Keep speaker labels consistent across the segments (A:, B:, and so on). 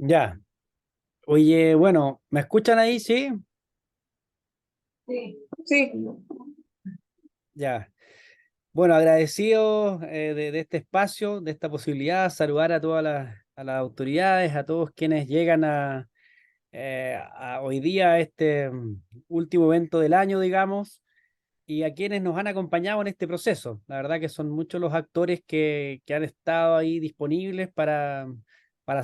A: Ya. Oye, bueno, ¿me escuchan ahí? Sí.
B: Sí, sí.
A: Ya. Bueno, agradecido de este espacio, de esta posibilidad, saludar a todas las autoridades, a todos quienes llegan a hoy día, a este último evento del año, digamos, y a quienes nos han acompañado en este proceso. La verdad que son muchos los actores que han estado ahí disponibles para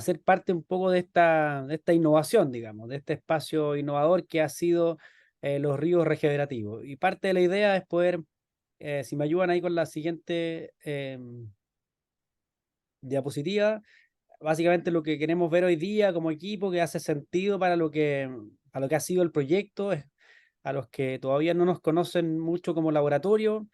A: ser parte un poco de esta innovación, digamos, de este espacio innovador que ha sido los ríos regenerativos. Y parte de la idea es poder, si me ayudan ahí con la siguiente diapositiva, básicamente lo que queremos ver hoy día como equipo que hace sentido para lo que ha sido el proyecto, es a los que todavía no nos conocen mucho como laboratorio,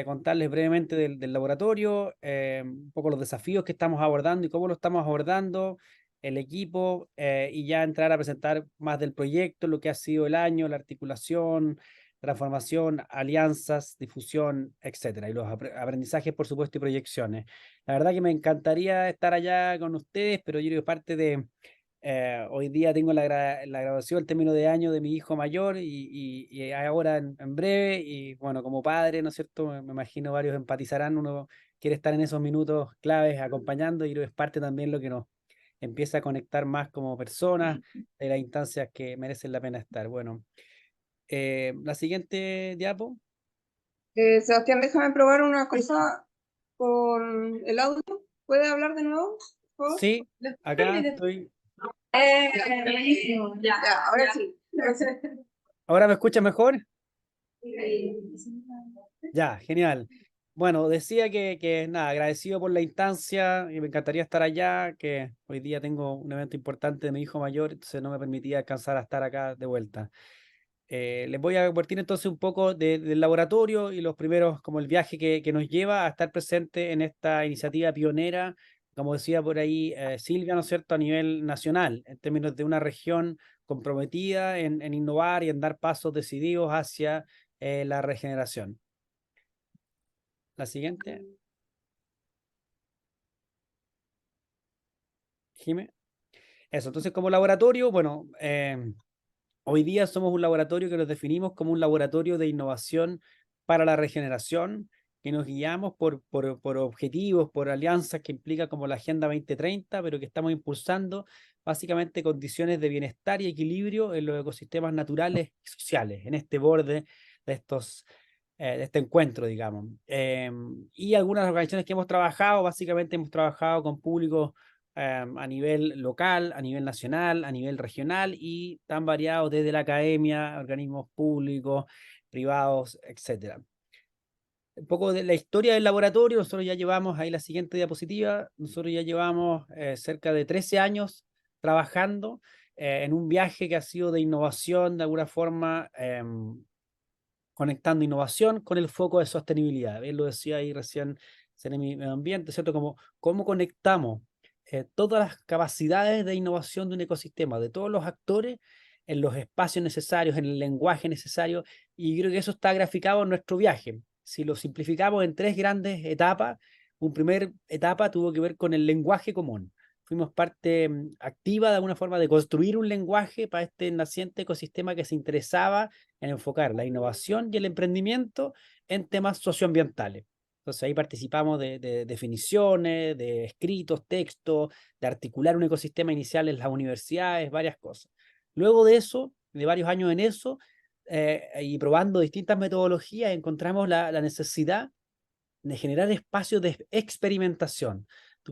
A: contarles brevemente del laboratorio, un poco los desafíos que estamos abordando y cómo lo estamos abordando, el equipo, y ya entrar a presentar más del proyecto, lo que ha sido el año, la articulación, transformación, alianzas, difusión, etcétera, y los aprendizajes, por supuesto, y proyecciones. La verdad que me encantaría estar allá con ustedes, pero yo creo que parte de, hoy día tengo la graduación, el término de año de mi hijo mayor y ahora en breve, y bueno, como padre, ¿no es cierto? Me imagino varios empatizarán, uno quiere estar en esos minutos claves acompañando y creo que es parte también lo que nos empieza a conectar más como personas de las instancias que merecen la pena estar. Bueno, la siguiente diapo.
B: Sebastián, déjame probar una cosa con el audio. ¿Puede hablar de nuevo, por favor?
A: Sí, acá estoy.
B: Buenísimo. Ya, ahora sí.
A: ¿Ahora me escucha mejor? Ya, genial. Bueno, decía que nada, agradecido por la instancia y me encantaría estar allá, que hoy día tengo un evento importante de mi hijo mayor, entonces no me permitía alcanzar a estar acá de vuelta. Les voy a compartir entonces un poco del laboratorio y los primeros, como el viaje que nos lleva a estar presente en esta iniciativa pionera, como decía por ahí Silvia, ¿no es cierto?, a nivel nacional, en términos de una región comprometida en innovar y en dar pasos decididos hacia la regeneración. La siguiente, Jimé. Eso, entonces como laboratorio, bueno, hoy día somos un laboratorio que nos definimos como un laboratorio de innovación para la regeneración, que nos guiamos por objetivos, por alianzas que implica como la Agenda 2030, pero que estamos impulsando básicamente condiciones de bienestar y equilibrio en los ecosistemas naturales y sociales, en este borde de este encuentro, digamos. Y algunas organizaciones que hemos trabajado, básicamente hemos trabajado con públicos a nivel local, a nivel nacional, a nivel regional y tan variados desde la academia, organismos públicos, privados, etcétera. Un poco de la historia del laboratorio, nosotros ya llevamos, ahí la siguiente diapositiva, nosotros ya llevamos cerca de 13 años trabajando en un viaje que ha sido de innovación, de alguna forma, conectando innovación con el foco de sostenibilidad. Bien lo decía ahí recién Seremi Medio Ambiente, ¿cierto? Como, ¿cómo conectamos todas las capacidades de innovación de un ecosistema, de todos los actores, en los espacios necesarios, en el lenguaje necesario? Y creo que eso está graficado en nuestro viaje. Si lo simplificamos en tres grandes etapas, una primera etapa tuvo que ver con el lenguaje común. Fuimos parte activa de alguna forma de construir un lenguaje para este naciente ecosistema que se interesaba en enfocar la innovación y el emprendimiento en temas socioambientales. Entonces ahí participamos de definiciones, de escritos, textos, de articular un ecosistema inicial en las universidades, varias cosas. Luego de eso, de varios años en eso, y probando distintas metodologías, encontramos la necesidad de generar espacios de experimentación.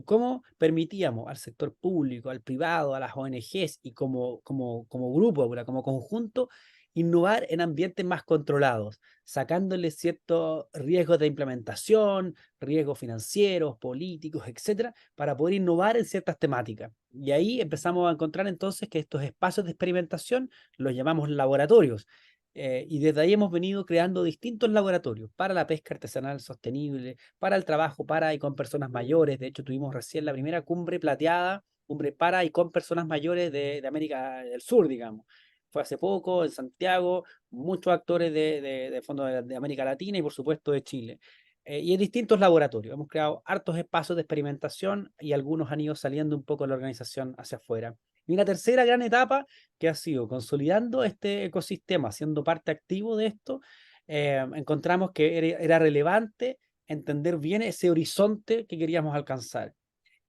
A: ¿Cómo permitíamos al sector público, al privado, a las ONGs y como grupo, como conjunto, innovar en ambientes más controlados, sacándole ciertos riesgos de implementación, riesgos financieros, políticos, etcétera, para poder innovar en ciertas temáticas? Y ahí empezamos a encontrar entonces que estos espacios de experimentación los llamamos laboratorios, y desde ahí hemos venido creando distintos laboratorios para la pesca artesanal sostenible, para el trabajo para y con personas mayores. De hecho, tuvimos recién la primera cumbre plateada, cumbre para y con personas mayores de América del Sur, digamos. Fue hace poco en Santiago, muchos actores de fondo de América Latina y por supuesto de Chile. Y en distintos laboratorios. Hemos creado hartos espacios de experimentación y algunos han ido saliendo un poco de la organización hacia afuera. Y una tercera gran etapa que ha sido consolidando este ecosistema, siendo parte activo de esto, encontramos que era relevante entender bien ese horizonte que queríamos alcanzar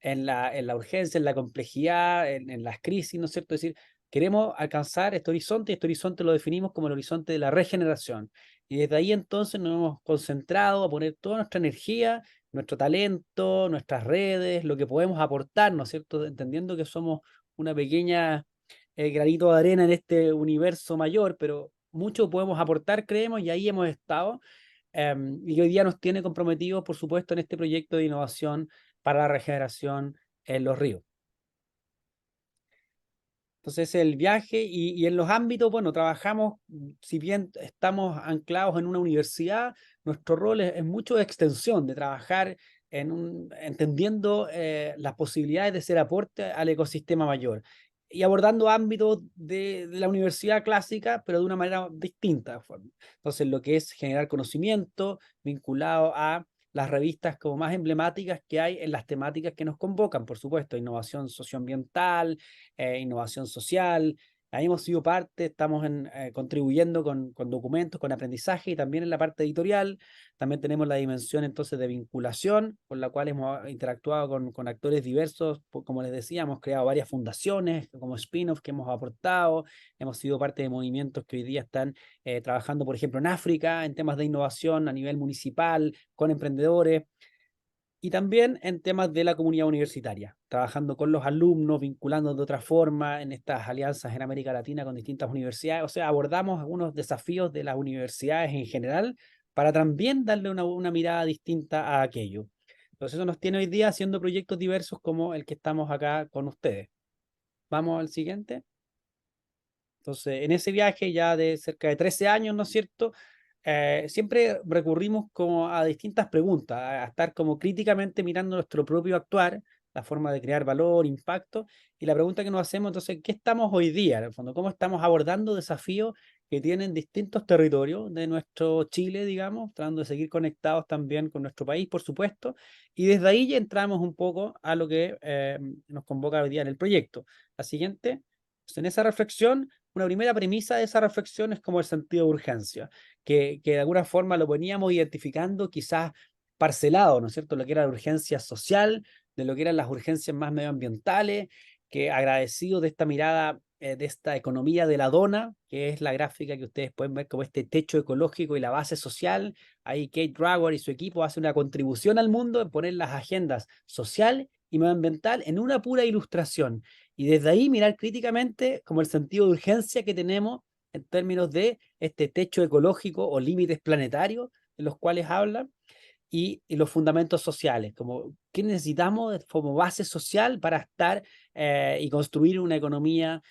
A: en la urgencia, en la complejidad, en las crisis, ¿no es cierto? Es decir, queremos alcanzar este horizonte y este horizonte lo definimos como el horizonte de la regeneración. Y desde ahí entonces nos hemos concentrado a poner toda nuestra energía, nuestro talento, nuestras redes, lo que podemos aportar, ¿no es cierto? Entendiendo que somos una pequeña granito de arena en este universo mayor, pero mucho podemos aportar, creemos, y ahí hemos estado. Y hoy día nos tiene comprometidos, por supuesto, en este proyecto de innovación para la regeneración en los ríos. Entonces, el viaje y en los ámbitos, bueno, trabajamos, si bien estamos anclados en una universidad, nuestro rol es mucho de extensión, de trabajar entendiendo las posibilidades de ser aporte al ecosistema mayor y abordando ámbitos de la universidad clásica, pero de una manera distinta. Entonces, lo que es generar conocimiento vinculado a las revistas como más emblemáticas que hay en las temáticas que nos convocan, por supuesto, innovación socioambiental, innovación social. Ahí hemos sido parte, estamos contribuyendo con documentos, con aprendizaje y también en la parte editorial. También tenemos la dimensión entonces de vinculación, con la cual hemos interactuado con actores diversos. Como les decía, hemos creado varias fundaciones como spin-off que hemos aportado. Hemos sido parte de movimientos que hoy día están trabajando, por ejemplo, en África, en temas de innovación a nivel municipal, con emprendedores y también en temas de la comunidad universitaria, trabajando con los alumnos, vinculando de otra forma en estas alianzas en América Latina con distintas universidades. O sea, abordamos algunos desafíos de las universidades en general para también darle una mirada distinta a aquello. Entonces eso nos tiene hoy día haciendo proyectos diversos como el que estamos acá con ustedes. Vamos al siguiente. Entonces, en ese viaje ya de cerca de 13 años, ¿no es cierto? Siempre recurrimos como a distintas preguntas, a estar como críticamente mirando nuestro propio actuar, la forma de crear valor, impacto, y la pregunta que nos hacemos, entonces, ¿qué estamos hoy día, en el fondo? ¿Cómo estamos abordando desafíos que tienen distintos territorios de nuestro Chile, digamos, tratando de seguir conectados también con nuestro país, por supuesto, y desde ahí ya entramos un poco a lo que nos convoca hoy día en el proyecto. La siguiente, pues, en esa reflexión, una primera premisa de esa reflexión es como el sentido de urgencia, que de alguna forma lo veníamos identificando quizás parcelado, ¿no es cierto? Lo que era la urgencia social, de lo que eran las urgencias más medioambientales, que agradecido de esta mirada, de esta economía de la dona, que es la gráfica que ustedes pueden ver como este techo ecológico y la base social. Ahí Kate Raworth y su equipo hacen una contribución al mundo en poner las agendas social y medioambiental en una pura ilustración. Y desde ahí mirar críticamente como el sentido de urgencia que tenemos en términos de este techo ecológico o límites planetarios de los cuales hablan y los fundamentos sociales, como qué necesitamos como base social para estar y construir una economía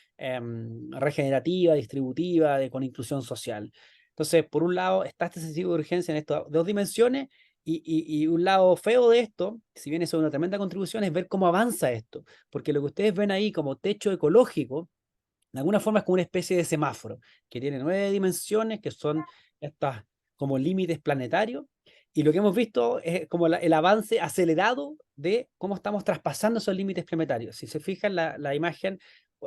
A: regenerativa, distributiva, con inclusión social. Entonces, por un lado, está este sentido de urgencia en estas dos dimensiones y un lado feo de esto, si bien es una tremenda contribución, es ver cómo avanza esto, porque lo que ustedes ven ahí como techo ecológico, de alguna forma es como una especie de semáforo, que tiene 9 dimensiones, que son estas como límites planetarios, y lo que hemos visto es como el avance acelerado de cómo estamos traspasando esos límites planetarios. Si se fijan, la imagen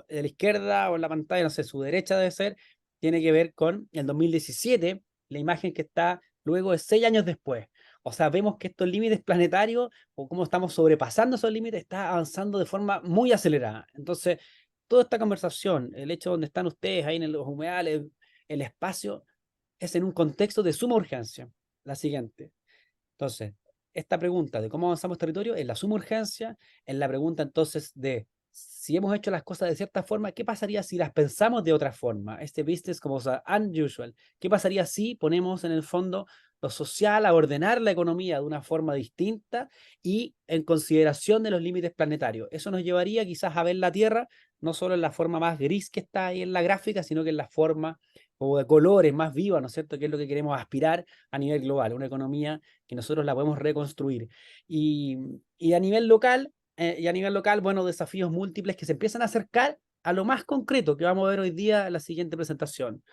A: de la izquierda o en la pantalla, no sé, su derecha debe ser, tiene que ver con el 2017, la imagen que está luego de 6 años después. O sea, vemos que estos límites planetarios o cómo estamos sobrepasando esos límites está avanzando de forma muy acelerada. Entonces, toda esta conversación, el hecho donde están ustedes ahí en los humedales, el espacio, es en un contexto de suma urgencia. La siguiente. Entonces, esta pregunta de cómo avanzamos territorio es la suma urgencia, es la pregunta entonces de si hemos hecho las cosas de cierta forma, ¿qué pasaría si las pensamos de otra forma? Este business como unusual. ¿Qué pasaría si ponemos en el fondo lo social a ordenar la economía de una forma distinta y en consideración de los límites planetarios? Eso nos llevaría quizás a ver la Tierra no solo en la forma más gris que está ahí en la gráfica, sino que en la forma o de colores más viva, ¿no es cierto? Que es lo que queremos aspirar a nivel global, una economía que nosotros la podemos reconstruir. Y a nivel local, bueno, desafíos múltiples que se empiezan a acercar a lo más concreto que vamos a ver hoy día en la siguiente presentación.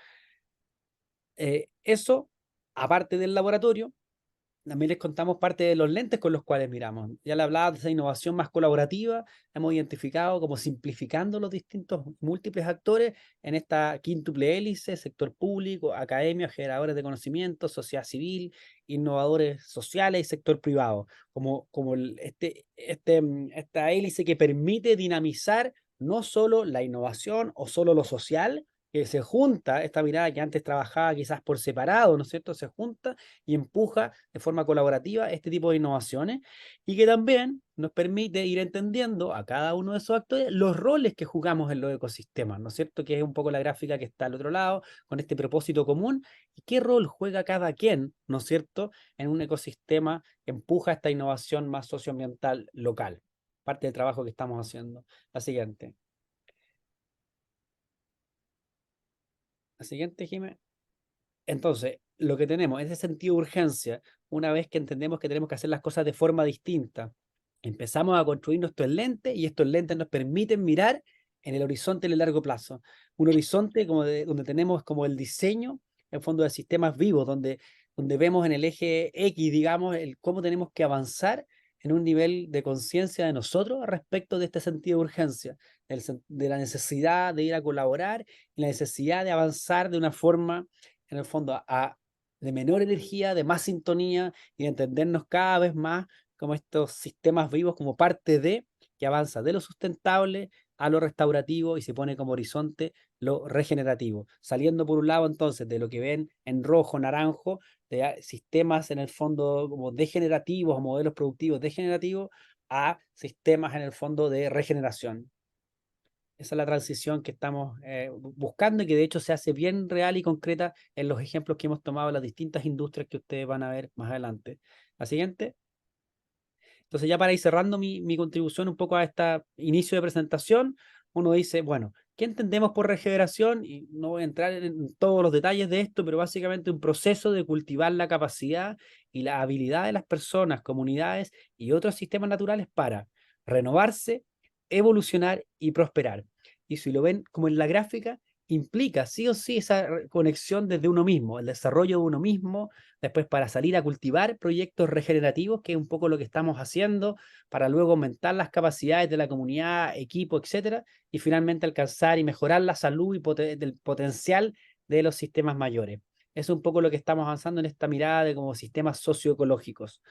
A: Eso, aparte del laboratorio, también les contamos parte de los lentes con los cuales miramos. Ya le hablaba de esa innovación más colaborativa, hemos identificado como simplificando los distintos múltiples actores en esta quíntuple hélice: sector público, academia, generadores de conocimiento, sociedad civil, innovadores sociales y sector privado, como esta hélice que permite dinamizar no solo la innovación o solo lo social, que se junta, esta mirada que antes trabajaba quizás por separado, ¿no es cierto? Se junta y empuja de forma colaborativa este tipo de innovaciones, y que también nos permite ir entendiendo a cada uno de esos actores los roles que jugamos en los ecosistemas, ¿no es cierto? Que es un poco la gráfica que está al otro lado, con este propósito común, y qué rol juega cada quien, ¿no es cierto?, en un ecosistema que empuja esta innovación más socioambiental local. Parte del trabajo que estamos haciendo. La siguiente. La siguiente, Jimé. Entonces, lo que tenemos, ese sentido de urgencia, una vez que entendemos que tenemos que hacer las cosas de forma distinta, empezamos a construir nuestros lentes, y estos lentes nos permiten mirar en el horizonte de largo plazo. Un horizonte donde tenemos como el diseño, en fondo, de sistemas vivos, donde vemos en el eje X, digamos, cómo tenemos que avanzar en un nivel de conciencia de nosotros respecto de este sentido de urgencia, de la necesidad de ir a colaborar y la necesidad de avanzar de una forma, en el fondo, de menor energía, de más sintonía, y de entendernos cada vez más como estos sistemas vivos, como parte de, que avanza de lo sustentable a lo restaurativo y se pone como horizonte lo regenerativo, saliendo por un lado entonces de lo que ven en rojo, naranjo, de sistemas en el fondo como degenerativos o modelos productivos degenerativos, a sistemas en el fondo de regeneración. Esa es la transición que estamos buscando, y que de hecho se hace bien real y concreta en los ejemplos que hemos tomado en las distintas industrias que ustedes van a ver más adelante. La siguiente. Entonces, ya para ir cerrando mi contribución un poco a este inicio de presentación, uno dice, bueno, ¿qué entendemos por regeneración? Y no voy a entrar en todos los detalles de esto, pero básicamente un proceso de cultivar la capacidad y la habilidad de las personas, comunidades y otros sistemas naturales para renovarse, evolucionar y prosperar. Y si lo ven como en la gráfica, implica sí o sí esa conexión desde uno mismo, el desarrollo de uno mismo, después para salir a cultivar proyectos regenerativos, que es un poco lo que estamos haciendo, para luego aumentar las capacidades de la comunidad, equipo, etcétera, y finalmente alcanzar y mejorar la salud y del potencial de los sistemas mayores. Es un poco lo que estamos avanzando en esta mirada de como sistemas socioecológicos.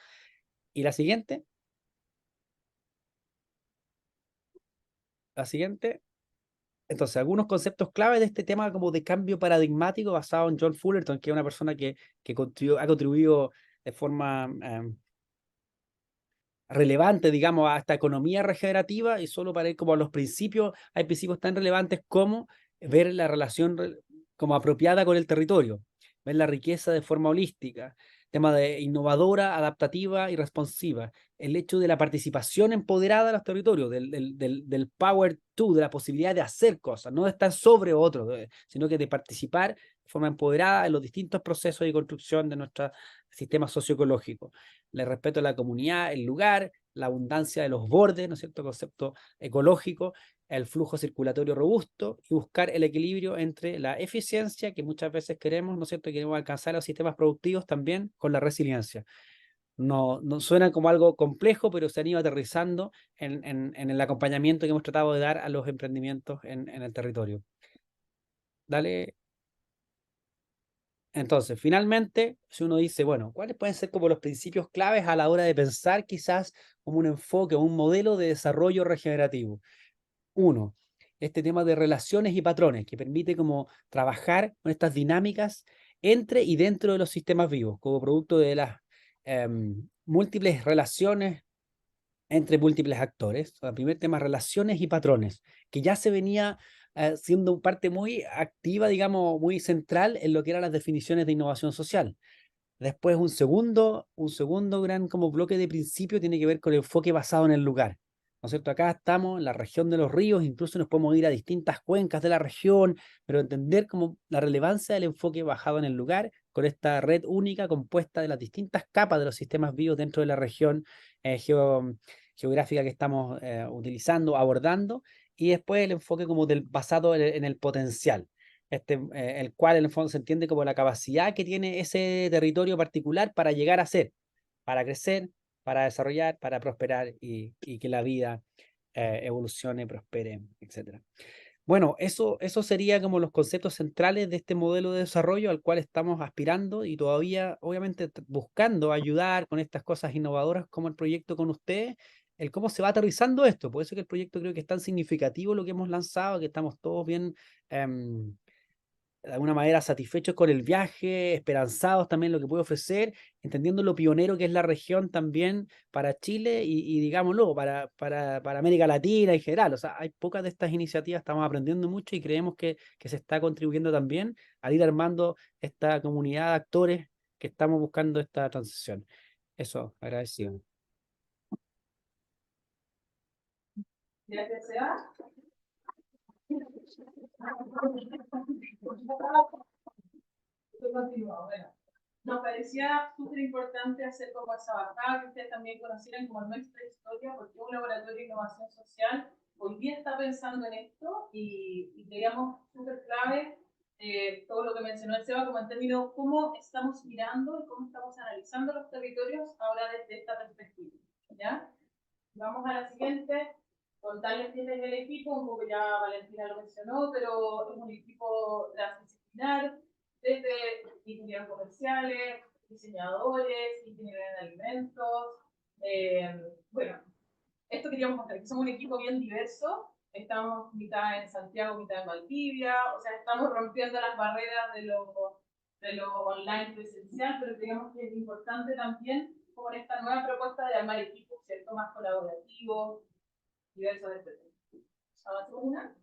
A: Y la siguiente. La siguiente. Entonces, algunos conceptos clave de este tema como de cambio paradigmático, basado en John Fullerton, que es una persona que ha contribuido de forma relevante, digamos, a esta economía regenerativa. Y solo para ir como a los principios, hay principios tan relevantes como ver la relación como apropiada con el territorio, ver la riqueza de forma holística, tema de innovadora, adaptativa y responsiva, el hecho de la participación empoderada de los territorios, del power to, de la posibilidad de hacer cosas, no de estar sobre otros, sino que de participar de forma empoderada en los distintos procesos de construcción de nuestro sistema socioecológico. El respeto a la comunidad, el lugar, la abundancia de los bordes, ¿no es cierto?, concepto ecológico, el flujo circulatorio robusto, y buscar el equilibrio entre la eficiencia, que muchas veces queremos, ¿no es cierto?, queremos alcanzar los sistemas productivos también, con la resiliencia. No suena como algo complejo, pero se han ido aterrizando en el acompañamiento que hemos tratado de dar a los emprendimientos en el territorio. Dale. Entonces, finalmente, si uno dice, bueno, ¿cuáles pueden ser como los principios claves a la hora de pensar quizás como un enfoque o un modelo de desarrollo regenerativo? Uno, este tema de relaciones y patrones, que permite como trabajar con estas dinámicas entre y dentro de los sistemas vivos, como producto de las múltiples relaciones entre múltiples actores. El primer tema, relaciones y patrones, que ya se venía siendo parte muy activa, digamos, muy central en lo que eran las definiciones de innovación social. Después, un segundo gran como bloque de principio tiene que ver con el enfoque basado en el lugar. ¿No es cierto? Acá estamos en la región de los ríos, incluso nos podemos ir a distintas cuencas de la región, pero entender como la relevancia del enfoque basado en el lugar, con esta red única compuesta de las distintas capas de los sistemas vivos dentro de la región geográfica que estamos utilizando, abordando, y después el enfoque como basado en el potencial, el cual en el fondo se entiende como la capacidad que tiene ese territorio particular para llegar a ser. para crecer, para desarrollar, para prosperar y que la vida evolucione, prospere, etcétera. Bueno, eso sería como los conceptos centrales de este modelo de desarrollo al cual estamos aspirando y todavía, obviamente, buscando ayudar con estas cosas innovadoras como el proyecto con ustedes, el cómo se va aterrizando esto. Por eso que el proyecto creo que es tan significativo lo que hemos lanzado, que estamos todos bien, de alguna manera satisfechos con el viaje, esperanzados también lo que puede ofrecer, entendiendo lo pionero que es la región también para Chile y digámoslo, para América Latina en general. O sea, hay pocas de estas iniciativas, estamos aprendiendo mucho y creemos que se está contribuyendo también al ir armando esta comunidad de actores que estamos buscando esta transición. Eso, agradecido.
C: Gracias, Seba. Bueno, nos parecía súper importante hacer como esa bajada, que ustedes también conocieran como nuestra historia, porque un laboratorio de innovación social hoy día está pensando en esto y creíamos súper clave todo lo que mencionó el Seba, como en términos cómo estamos mirando y cómo estamos analizando los territorios ahora desde esta perspectiva. ¿Ya? Vamos a la siguiente. Contarles quién es el equipo, un poco ya Valentina lo mencionó, pero es un equipo transdisciplinar, desde ingenieros comerciales, diseñadores, ingenieros en alimentos. Bueno, esto queríamos mostrar, que somos un equipo bien diverso. Estamos mitad en Santiago, mitad en Valdivia, o sea, estamos rompiendo las barreras de lo online presencial, pero creemos que es importante también con esta nueva propuesta de armar equipos, ¿cierto?, más colaborativos, diversos, etc. Avanzamos una.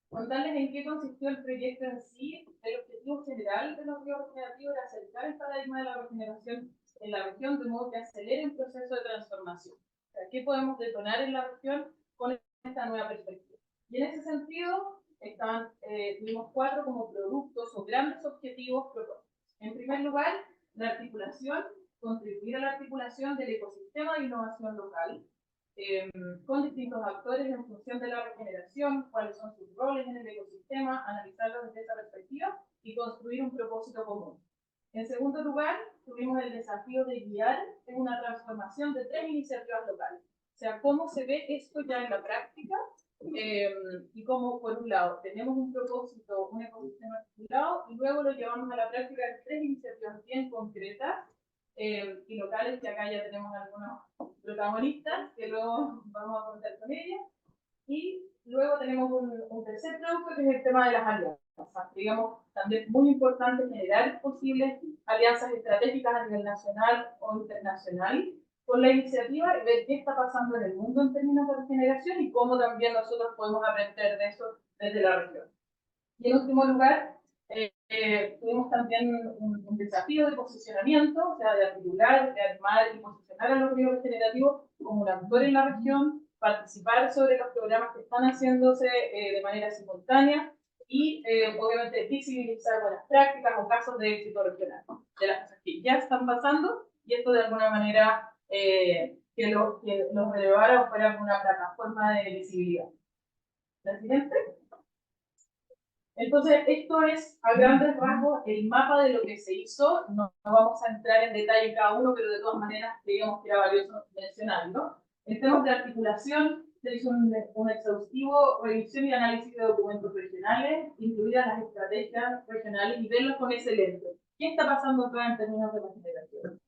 C: Contarles en qué consistió el proyecto en sí. El objetivo general de los ríos regenerativos era acercar el paradigma de la regeneración en la región de modo que acelere el proceso de transformación. O sea, ¿qué podemos detonar en la región con esta nueva perspectiva? Y en ese sentido, tuvimos 4 como productos o grandes objetivos propuestos. En primer lugar, la articulación, contribuir a la articulación del ecosistema de innovación local, con distintos actores en función de la regeneración, cuáles son sus roles en el ecosistema, analizarlos desde esa perspectiva y construir un propósito común. En segundo lugar, tuvimos el desafío de guiar en una transformación de 3 iniciativas locales. O sea, cómo se ve esto ya en la práctica y cómo, por un lado, tenemos un propósito, un ecosistema articulado y luego lo llevamos a la práctica en 3 iniciativas bien concretas y locales, que acá ya tenemos algunos protagonistas que luego vamos a contar con ellas. Y luego tenemos un tercer producto, que es el tema de las alianzas. Digamos, también muy importante generar posibles alianzas estratégicas a nivel nacional o internacional con la iniciativa y ver qué está pasando en el mundo en términos de regeneración y cómo también nosotros podemos aprender de eso desde la región. Y en último lugar, tuvimos también un desafío de posicionamiento, o sea, de articular, de armar y posicionar a los ríos regenerativos como un actor en la región, participar sobre los programas que están haciéndose de manera simultánea y, obviamente, visibilizar buenas prácticas o casos de éxito regional, de las cosas que ya están pasando, y esto de alguna manera que los relevara o fuera una plataforma de visibilidad. ¿La siguiente? Entonces, esto es a grandes rasgos el mapa de lo que se hizo. No vamos a entrar en detalle en cada uno, pero de todas maneras creíamos que era valioso mencionarlo. En temas de articulación, se hizo un exhaustivo revisión y análisis de documentos regionales, incluidas las estrategias regionales, y verlos con ese lente. ¿Qué está pasando acá en términos de regeneración?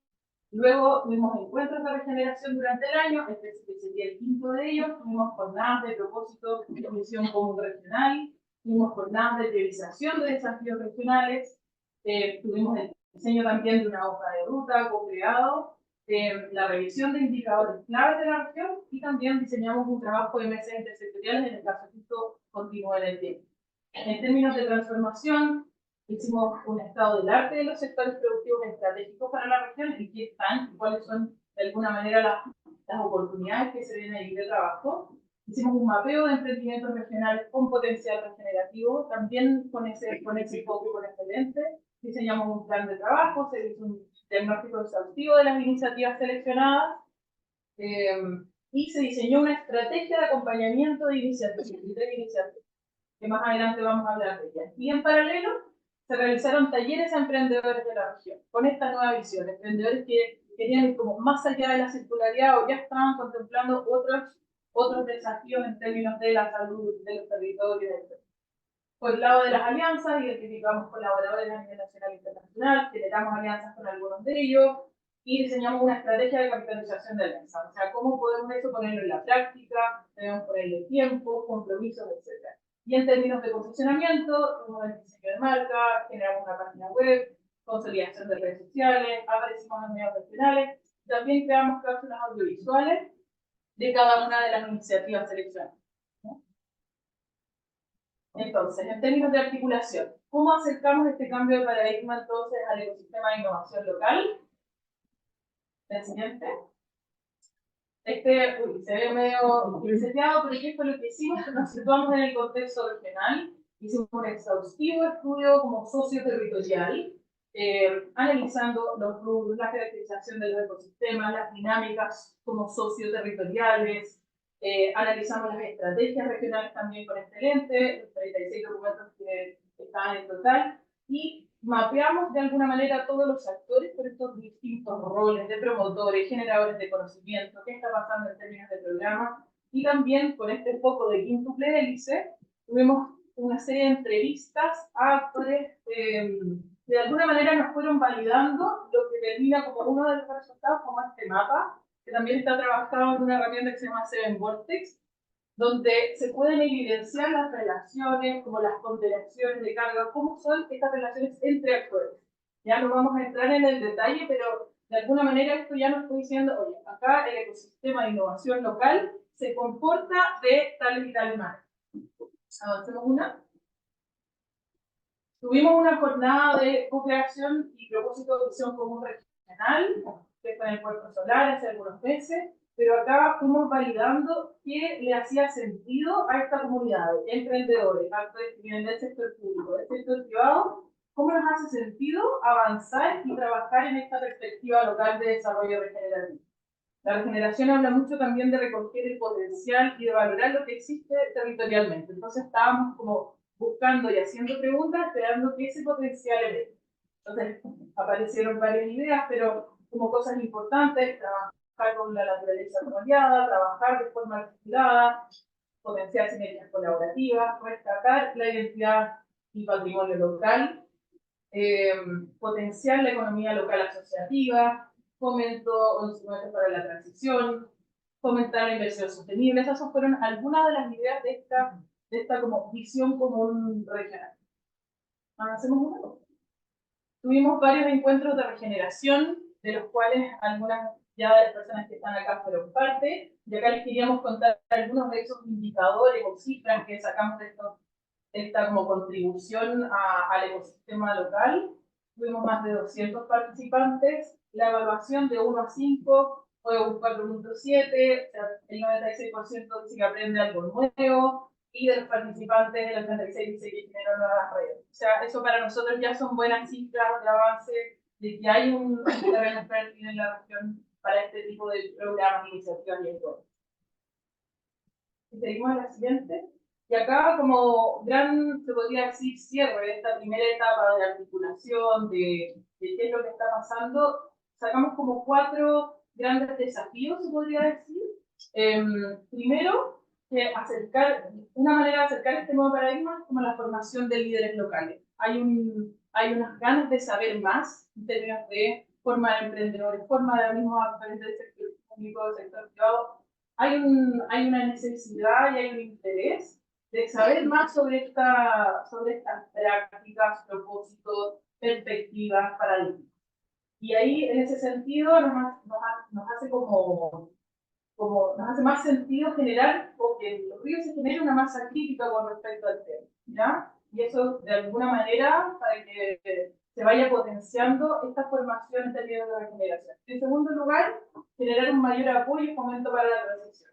C: Luego tuvimos encuentros de regeneración durante el año, este sería el quinto de ellos. Tuvimos jornadas de propósito de misión común regional, tuvimos jornadas de priorización de desafíos regionales, tuvimos el diseño también de una hoja de ruta co-creado, la revisión de indicadores claves de la región, y también diseñamos un trabajo de mesas intersectoriales en el caso que esto continúe en el tiempo. En términos de transformación, hicimos un estado del arte de los sectores productivos estratégicos para la región, en qué están y cuáles son de alguna manera las oportunidades que se ven ahí de trabajo. Hicimos un mapeo de emprendimientos regionales con potencial regenerativo, también con ese enfoque, con ese lente. Diseñamos un plan de trabajo, se hizo un diagnóstico exhaustivo de las iniciativas seleccionadas y se diseñó una estrategia de acompañamiento de iniciativas, que más adelante vamos a hablar de ellas. Y en paralelo, se realizaron talleres a emprendedores de la región, con esta nueva visión, emprendedores que querían ir como más allá de la circularidad o ya estaban contemplando otros desafíos en términos de la salud, de los territorios, etc. Por el lado de las alianzas, identificamos colaboradores a nivel nacional e internacional, generamos alianzas con algunos de ellos y diseñamos una estrategia de capitalización de alianzas. O sea, cómo podemos eso ponerlo en la práctica, debemos ponerle tiempo, compromisos, etc. Y en términos de posicionamiento, tuvimos el diseño de marca, generamos una página web, consolidación de redes sociales, aparecimos en medios regionales, también creamos cápsulas audiovisuales de cada una de las iniciativas seleccionadas. Entonces, en términos de articulación, ¿cómo acercamos este cambio de paradigma entonces al ecosistema de innovación local? El siguiente. Se ve medio incendiado, pero ¿qué fue lo que hicimos? Nos situamos en el contexto regional, hicimos un exhaustivo estudio como socio-territorial, analizando los rubros, la caracterización de los ecosistemas, las dinámicas como socio-territoriales, analizamos las estrategias regionales también con este lente, los 36 documentos que estaban en total, y mapeamos de alguna manera todos los actores por estos distintos roles de promotores, generadores de conocimiento, qué está pasando en términos de programa, y también con este foco de quíntuple hélice, tuvimos una serie de entrevistas a actores de alguna manera nos fueron validando lo que termina como uno de los resultados, como este mapa, que también está trabajado en una herramienta que se llama Seven Vortex, donde se pueden evidenciar las relaciones, como las constelaciones de carga, cómo son estas relaciones entre actores. Ya no vamos a entrar en el detalle, pero de alguna manera esto ya nos está diciendo, oye, acá el ecosistema de innovación local se comporta de tales y tales maneras. Avancemos una. Tuvimos una jornada de co-creación y propósito de visión común regional, que fue en el Puerto Solar hace algunos meses, pero acá fuimos validando qué le hacía sentido a esta comunidad de emprendedores, actores que vienen del sector público, del sector privado, cómo nos hace sentido avanzar y trabajar en esta perspectiva local de desarrollo regenerativo. La regeneración habla mucho también de recoger el potencial y de valorar lo que existe territorialmente. Entonces estábamos como buscando y haciendo preguntas, esperando que ese potencial emerja. Entonces aparecieron varias ideas, pero como cosas importantes, trabajar con la naturaleza rodeada, trabajar de forma articulada, potenciar sinergias colaborativas, rescatar la identidad y patrimonio local, potenciar la economía local asociativa, fomento o instrumentos para la transición, fomentar la inversión sostenible. Esas fueron algunas de las ideas de esta como visión común regional. ¿Hacemos uno? Tuvimos varios encuentros de regeneración, de los cuales algunas ya de las personas que están acá fueron parte, y acá les queríamos contar algunos de esos indicadores o cifras que sacamos de esta como contribución al ecosistema local. Tuvimos más de 200 participantes, la evaluación de 1 a 5 fue un 4.7, o sea, el 96% dice que aprende algo nuevo, y de los participantes, el 86% dice que generó nuevas redes. O sea, eso para nosotros ya son buenas cifras de avance, de que hay un terreno fértil en la región para este tipo de programas, iniciativas y encuentros. Seguimos a la siguiente. Y acá, como gran, se podría decir, cierre de esta primera etapa de articulación, de qué es lo que está pasando, sacamos como 4 grandes desafíos, se podría decir. Primero, que una manera de acercar este nuevo paradigma es como la formación de líderes locales. Hay unas ganas de saber más en términos de formar emprendedores, formar a mismos actores del sector público, del sector privado. Hay una necesidad y hay un interés de saber más sobre estas prácticas, propósitos, perspectivas, paradigmas. Y ahí, en ese sentido, nos hace más sentido generar, o que en los ríos se genere una masa crítica con respecto al tema, ¿ya? Y eso, de alguna manera, para que se vaya potenciando esta formación en términos de regeneración. En segundo lugar, generar un mayor apoyo y fomento para la transición.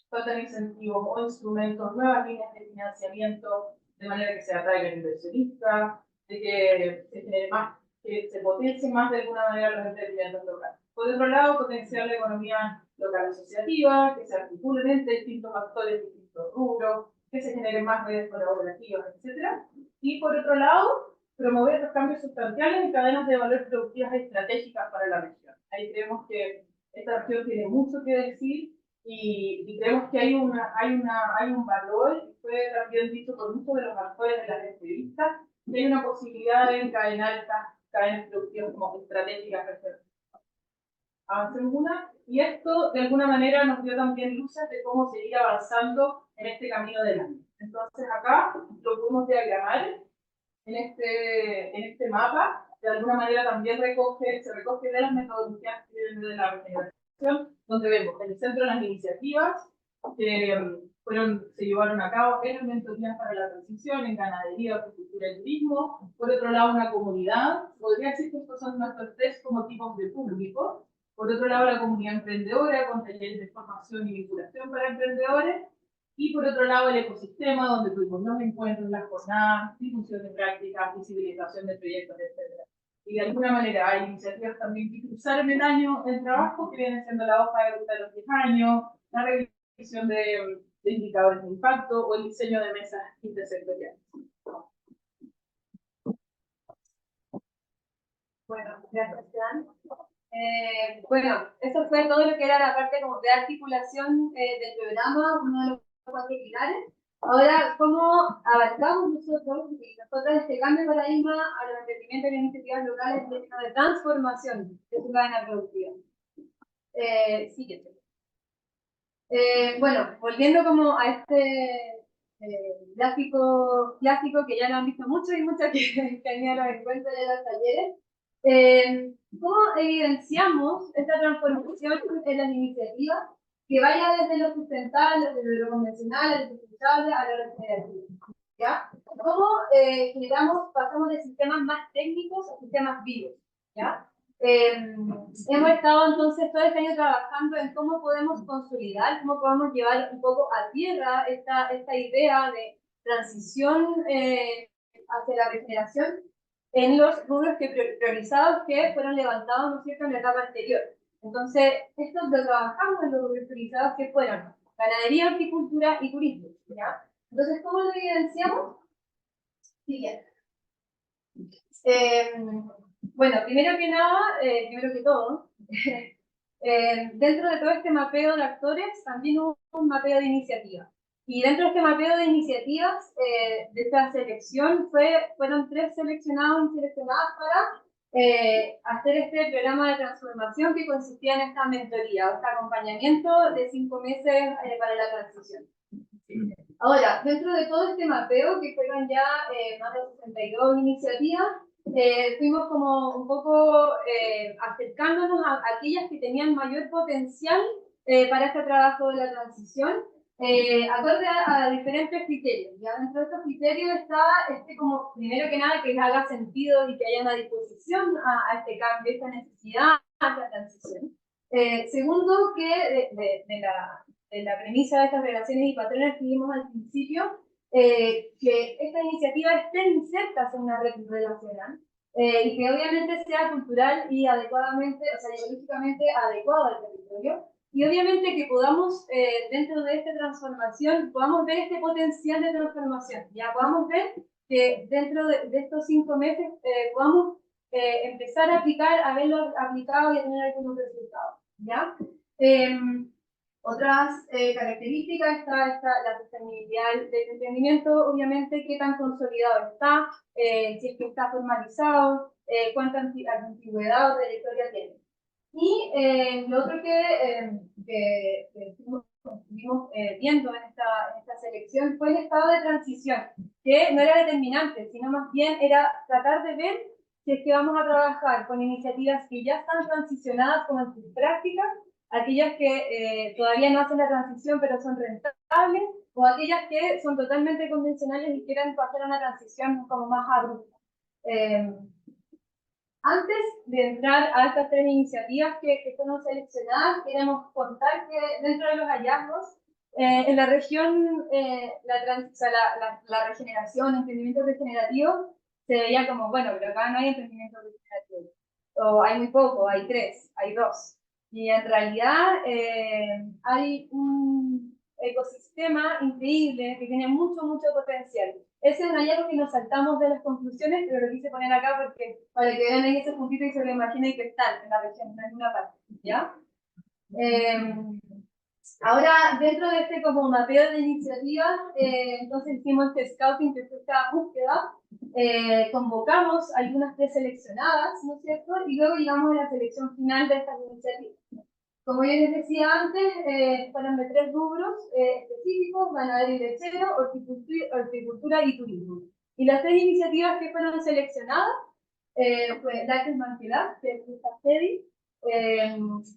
C: Faltan incentivos o instrumentos, nuevas líneas de financiamiento, de manera que se atraigan inversionistas, de que se genere más, que se potencie más de alguna manera los emprendimientos locales. Por otro lado, potenciar la economía local asociativa, que se articulen entre distintos actores, distintos rubros, que se generen más redes colaborativas, etc. Y por otro lado, promover los cambios sustanciales en cadenas de valor productivas estratégicas para la región. Ahí creemos que esta región tiene mucho que decir y creemos que hay un valor, y fue también dicho por muchos de los actores de las entrevistas, que hay una posibilidad de encadenar estas cadenas productivas como estratégicas regionales. Avancemos una, y esto de alguna manera nos dio también luces de cómo seguir avanzando en este camino del año. Entonces acá lo podemos diagramar en este mapa, de alguna manera también se recoge de las metodologías que vienen de la regeneración, donde vemos en el centro las iniciativas que se llevaron a cabo en las mentorías para la transición, en ganadería, agricultura y turismo. Por otro lado, una comunidad, podría decir que estos son nuestros tres como tipos de público. Por otro lado, la comunidad emprendedora, con talleres de formación y vinculación para emprendedores. Y por otro lado, el ecosistema, donde tuvimos los encuentros, las jornadas, difusión de prácticas, visibilización de proyectos, etc. Y de alguna manera hay iniciativas también que cruzaron el año del trabajo, que vienen siendo la hoja de ruta de los 10 años, la revisión de indicadores de impacto o el diseño de mesas intersectoriales.
B: Bueno, gracias, Jan. Bueno, eso fue todo lo que era la parte como de articulación del programa, uno de los 4 pilares. Ahora, ¿cómo abarcamos nosotros este cambio de paradigma a los emprendimientos y las iniciativas locales de transformación de su cadena productiva? Siguiente. Bueno, volviendo como a este gráfico clásico que ya lo han visto muchos y muchas que han ido a los encuentros y a los talleres, ¿cómo evidenciamos esta transformación en las iniciativas que vaya desde lo sustentable, desde lo convencional, a lo sustentable, a lo regenerativo? ¿Ya? ¿Cómo pasamos de sistemas más técnicos a sistemas vivos? ¿Ya? Hemos estado entonces todo este año trabajando en cómo podemos consolidar, cómo podemos llevar un poco a tierra esta idea de transición hacia la regeneración en los rubros priorizados que fueron levantados, ¿no es cierto?, en la etapa anterior. Entonces, esto lo trabajamos en los rubros priorizados que fueron ganadería, horticultura y turismo, ¿ya? Entonces, ¿cómo lo evidenciamos? Siguiente. Bueno, primero que todo, dentro de todo este mapeo de actores también hubo un mapeo de iniciativas. Y dentro de este mapeo de iniciativas, de esta selección, fueron 3 seleccionados y seleccionadas para hacer este programa de transformación que consistía en esta mentoría, o este acompañamiento de 5 meses para la transición. Ahora, dentro de todo este mapeo, que fueron ya más de 62 iniciativas, fuimos como un poco acercándonos a aquellas que tenían mayor potencial para este trabajo de la transición, acorde a diferentes criterios. Ya dentro de estos criterios está como, primero que nada, que haga sentido y que haya una disposición a este cambio, esta necesidad a la transición. Segundo, que de la premisa de estas relaciones y patrones que vimos al principio, que estas iniciativas estén insertas en una red relacional y que obviamente sea cultural y adecuadamente, o sea, ecológicamente adecuada al territorio. Y obviamente que podamos, dentro de esta transformación, podamos ver este potencial de transformación. Ya podamos ver que dentro de estos 5 meses podamos empezar a aplicar, a verlo aplicado y a tener algunos resultados. ¿Ya? Otras características está la sostenibilidad del emprendimiento, obviamente, qué tan consolidado está, si es que está formalizado, cuánta antigüedad o trayectoria tiene. Y lo otro que estuvimos viendo en esta selección fue el estado de transición, que no era determinante, sino más bien era tratar de ver si es que vamos a trabajar con iniciativas que ya están transicionadas como en sus prácticas, aquellas que todavía no hacen la transición pero son rentables, o aquellas que son totalmente convencionales y quieren pasar a una transición como más abrupta. Antes de entrar a estas 3 iniciativas que fueron seleccionadas, queremos contar que dentro de los hallazgos, en la región, la regeneración, emprendimiento regenerativo, se veía como, bueno, pero acá no hay emprendimiento regenerativo, o hay muy poco, hay 3, hay 2. Y en realidad hay ecosistema increíble que tiene mucho, mucho potencial. Ese es un hallazgo que nos saltamos de las conclusiones, pero lo quise poner acá porque para que vean ahí ese puntito y se lo imaginen que están en la región, en alguna parte, ¿ya? Ahora, dentro de este como mapeo de iniciativas, entonces hicimos este scouting, que fue esta búsqueda, convocamos algunas preseleccionadas, ¿no es cierto? Y luego llegamos a la selección final de estas iniciativas. Como yo les decía antes, fueron de 3 rubros específicos: ganadero y lechero, horticultura y turismo. Y las 3 iniciativas que fueron seleccionadas fue Lácteos Manquelá, que es esta sede,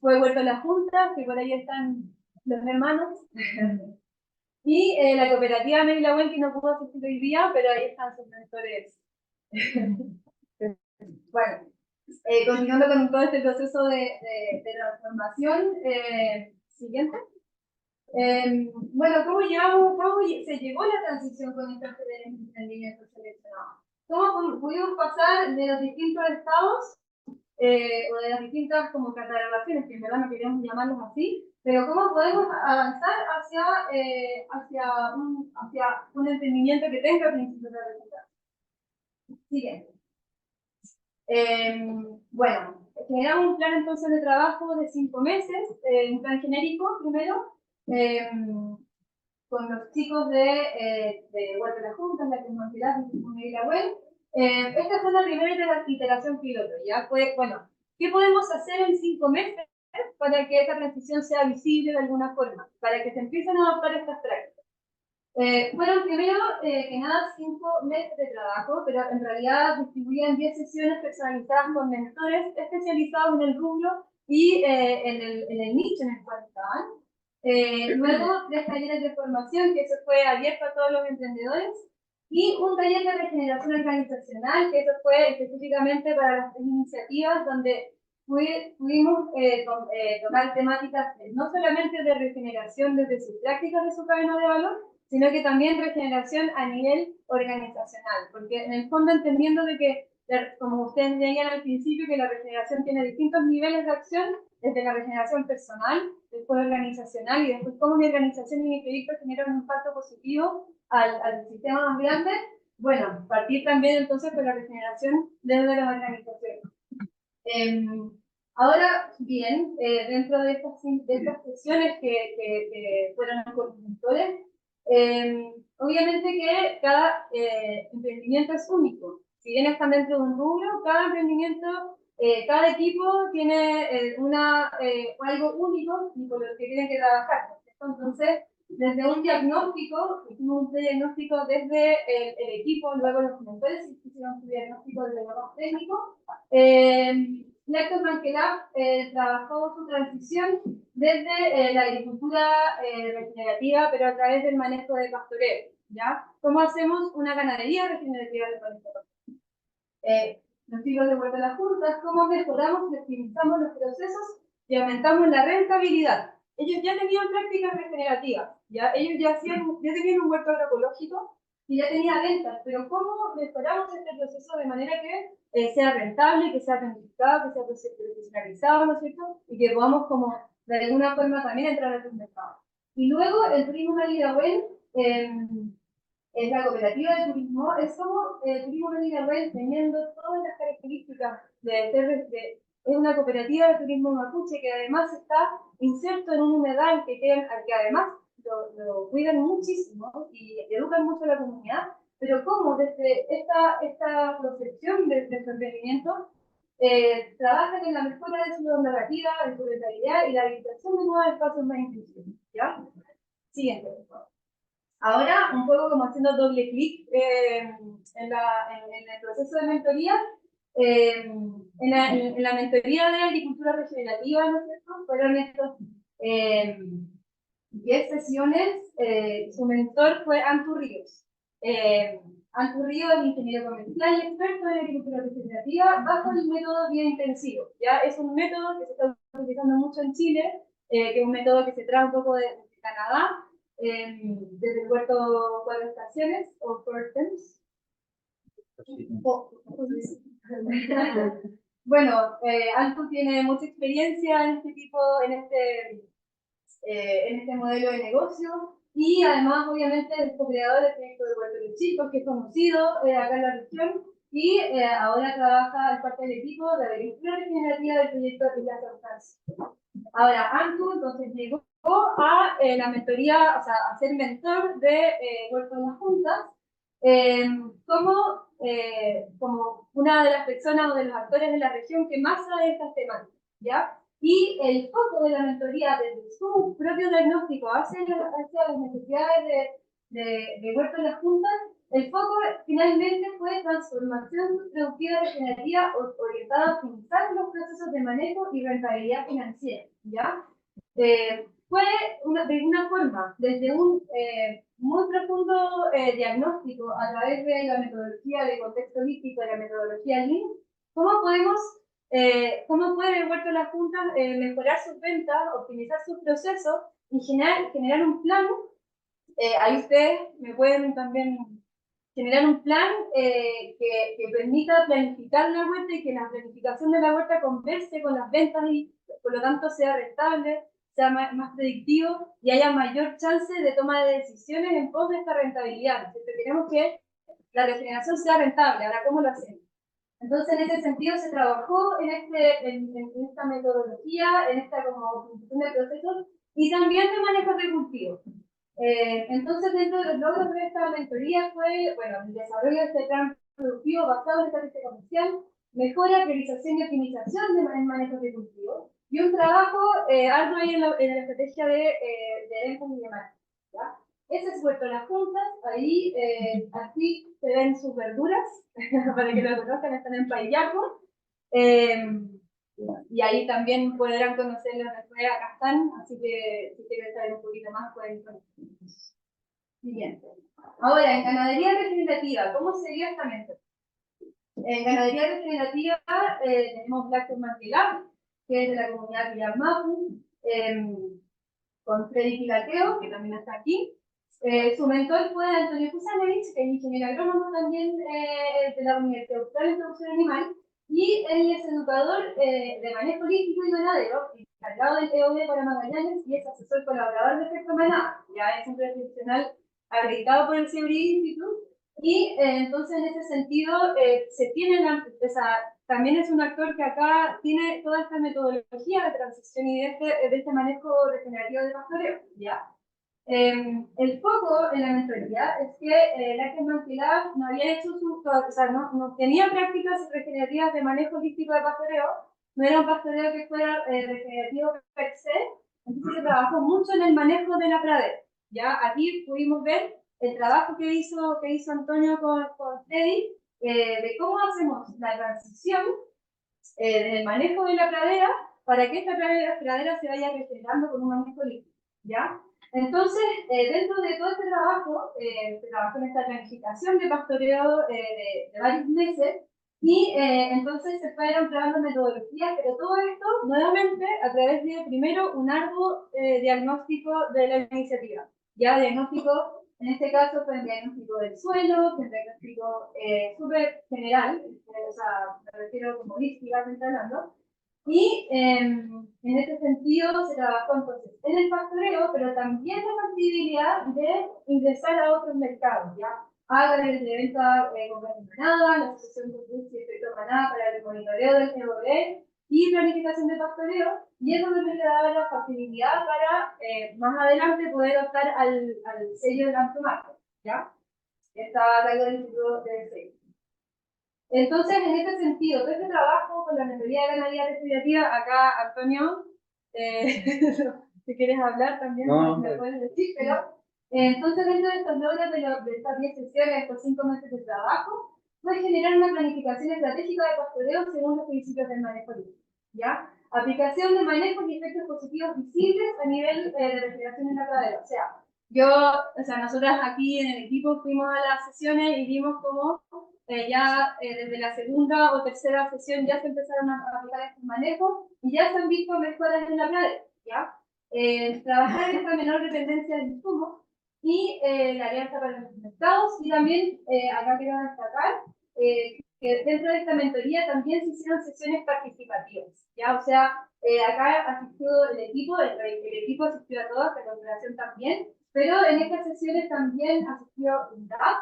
B: fue Huerto La Junta, que por ahí están los hermanos, y la cooperativa Merilahuén, que no pudo asistir hoy día, pero ahí están sus mentores. Bueno, continuando con todo este proceso de transformación, siguiente. Bueno, ¿cómo se llegó a la transición con estos emprendimientos seleccionados? ¿Cómo pudimos pasar de los distintos estados o de las distintas como catalogaciones, que en verdad no queríamos llamarlos así, pero cómo podemos avanzar hacia un emprendimiento que tenga principios de resultados? Siguiente. Bueno, generamos un plan entonces de trabajo de 5 meses, un plan genérico primero, con los chicos de Huerta de la Junta, la Tecnología y la web. Esta fue la primera iteración piloto, ¿ya? Fue, bueno, ¿qué podemos hacer en 5 meses para que esta transición sea visible de alguna forma? Para que se empiecen a adoptar estas prácticas. Fueron primero que nada 5 meses de trabajo, pero en realidad distribuían 10 sesiones personalizadas con mentores especializados en el rubro y en el nicho en el cual estaban. Luego 3 talleres de formación, que eso fue abierto a todos los emprendedores, y un taller de regeneración organizacional, que eso fue específicamente para las 3 iniciativas, donde pudimos tocar temáticas no solamente de regeneración desde sus prácticas de su cadena de valor, sino que también regeneración a nivel organizacional, porque en el fondo entendiendo de que, como ustedes veían al principio, que la regeneración tiene distintos niveles de acción, desde la regeneración personal, después organizacional, y después cómo mi organización y mi proyecto generan un impacto positivo al sistema más grande. Bueno, partir también entonces con la regeneración desde las organizaciones. Ahora bien, dentro de estas sesiones que fueron con los mentores, obviamente que cada emprendimiento es único. Si bien están dentro de un rubro, cada emprendimiento, cada equipo tiene algo único y por lo que tienen que trabajar. Entonces, desde un diagnóstico, hicimos un diagnóstico desde el equipo, luego los mentores hicieron su diagnóstico desde lo más técnico. Lácteos Manquelá trabajó su transición desde la agricultura regenerativa, pero a través del manejo de pastoreo, ¿ya? ¿Cómo hacemos una ganadería regenerativa de pastoreo? Los ciclos de Huerta de las Juntas, ¿cómo mejoramos y optimizamos los procesos y aumentamos la rentabilidad? Ellos ya tenían prácticas regenerativas, ¿ya? Ellos ya tenían un huerto agroecológico y ya tenía ventas, pero ¿cómo mejoramos este proceso de manera que sea rentable, que sea planificado, que sea profesionalizado, ¿no es cierto? Y que podamos como de alguna forma también entrar a estos mercados. Y luego el turismo Merilahuén, es la cooperativa de turismo, es como Turismo Merilahuén teniendo todas las características es una cooperativa de turismo mapuche que además está inserto en un humedal que además lo cuidan muchísimo y educan mucho a la comunidad, pero como desde esta concepción de su emprendimiento trabajan en la mejora de su narrativa, de su rentabilidad y la habilitación de nuevos espacios más inclusivos. ¿Ya? Siguiente, por favor. Ahora, un poco como haciendo doble clic en el proceso de mentoría, en la mentoría de agricultura regenerativa, ¿no es cierto? Fueron estos 10 sesiones, su mentor fue Antu Ríos. Antu Ríos es ingeniero comercial y experto en agricultura regenerativa bajo el método biointensivo. ¿Ya? Es un método que se está utilizando mucho en Chile, que es un método que se trae un poco de Canadá, desde el huerto 4 estaciones o 4 stems. Bueno, Antu tiene mucha experiencia en este tipo, en este modelo de negocio. Y además, obviamente, el co-creador del proyecto de Puerto de Chicos, que es conocido acá en la región, y ahora trabaja, es parte del equipo de agricultura regenerativa del proyecto Islas Constanza. Ahora, Antu entonces llegó a la mentoría, o sea, a ser mentor de Huerto de las Juntas, como una de las personas o de los actores de la región que más sabe de estas temáticas, ¿ya? Y el foco de la mentoría, desde su propio diagnóstico hacia las necesidades de Huerto de las Juntas, el foco finalmente fue transformación productiva regenerativa orientada a optimizar los procesos de manejo y rentabilidad financiera, ¿ya? Fue de una forma, desde un muy profundo diagnóstico a través de la metodología de contexto holístico y la metodología Lean, cómo puede el Huerto de las Juntas mejorar sus ventas, optimizar sus procesos y generar un plan. Ahí ustedes me pueden también generar un plan que permita planificar la huerta y que la planificación de la huerta converse con las ventas y por lo tanto sea rentable, sea más predictivo y haya mayor chance de toma de decisiones en pos de esta rentabilidad. Entonces, queremos que la regeneración sea rentable. Ahora, ¿cómo lo hacemos? Entonces, en ese sentido, se trabajó en esta metodología, en esta como optimización de procesos y también de manejo de cultivos. Entonces, dentro de los logros de esta mentoría fue, bueno, el desarrollo de este plan productivo basado en estrategia comercial, mejora, priorización y optimización en manejo de cultivo, y un trabajo arduo ahí en la estrategia de eventos y demás. ¿Ya? Ese es Huerto Las Juntas, ahí aquí se ven sus verduras, para que lo conozcan, están en Paillaco. Y ahí también podrán conocerlos después, acá están, así que si quieren saber un poquito más pueden conocerlos. Siguiente. Ahora, en ganadería regenerativa, ¿cómo sería esta método? En ganadería regenerativa tenemos Lácteos Manquelab, que es de la comunidad Quilamapu, con Freddy Pilateo, que también está aquí. Su mentor fue Antonio Kusanevich, que es ingeniero agrónomo también de la Universidad Austral en Producción Animal, y él es educador de manejo holístico y ganadero, encargado del EOD para Magallanes y es asesor colaborador de Efecto Manada. Ya es un profesional acreditado por el CIBRI Institute. Y entonces, en ese sentido, también es un actor que acá tiene toda esta metodología de transición y de este manejo regenerativo de pastoreo, ¿ya? El foco en la mentoría es que Lácteos Manquelab no había hecho no tenía prácticas regenerativas de manejo holístico de pastoreo, no era un pastoreo que fuera regenerativo per se, entonces se trabajó mucho en el manejo de la pradera. Ya aquí pudimos ver el trabajo que hizo Antonio con Freddy, de cómo hacemos la transición del manejo de la pradera para que esta pradera se vaya regenerando con un manejo holístico, ¿ya? Entonces, dentro de todo este trabajo, se trabajó en esta planificación de pastoreo de varios meses, y entonces se fueron probando metodologías, pero todo esto nuevamente a través de primero un arduo diagnóstico de la iniciativa. Ya diagnóstico, en este caso fue el diagnóstico del suelo, fue el diagnóstico súper general, o sea, me refiero como holísticamente hablando. Y en este sentido se trabajó entonces en el pastoreo, pero también la posibilidad de ingresar a otros mercados, ¿ya? Háganle de venta con carne manada, la asociación de productos y efecto manada para el monitoreo del GOB y planificación de pastoreo, y eso me daba la facilidad para más adelante poder optar al sello de Ampromarket, ¿ya? Estaba a cargo del Instituto de sello. Entonces, en este sentido, todo este trabajo con la mentoría de ganadería regenerativa, acá Antonio, si quieres hablar también, me puedes decir, pero entonces dentro de estos logros de estas 10 sesiones, estos 5 meses de trabajo, fue generar una planificación estratégica de pastoreo según los principios del manejo libre, ¿ya? Aplicación de manejos y efectos positivos visibles a nivel de regeneración en la pradera. O sea, nosotras aquí en el equipo fuimos a las sesiones y vimos cómo desde la segunda o tercera sesión ya se empezaron a aplicar estos manejos y ya se han visto mejoras en la pradera, ¿ya? Trabajar en esta menor dependencia de insumos y la alianza para los mercados, y también acá quiero destacar que dentro de esta mentoría también se hicieron sesiones participativas, ¿ya? O sea, acá asistió el equipo asistió a todas, la corporación también, pero en estas sesiones también asistió UNDAP,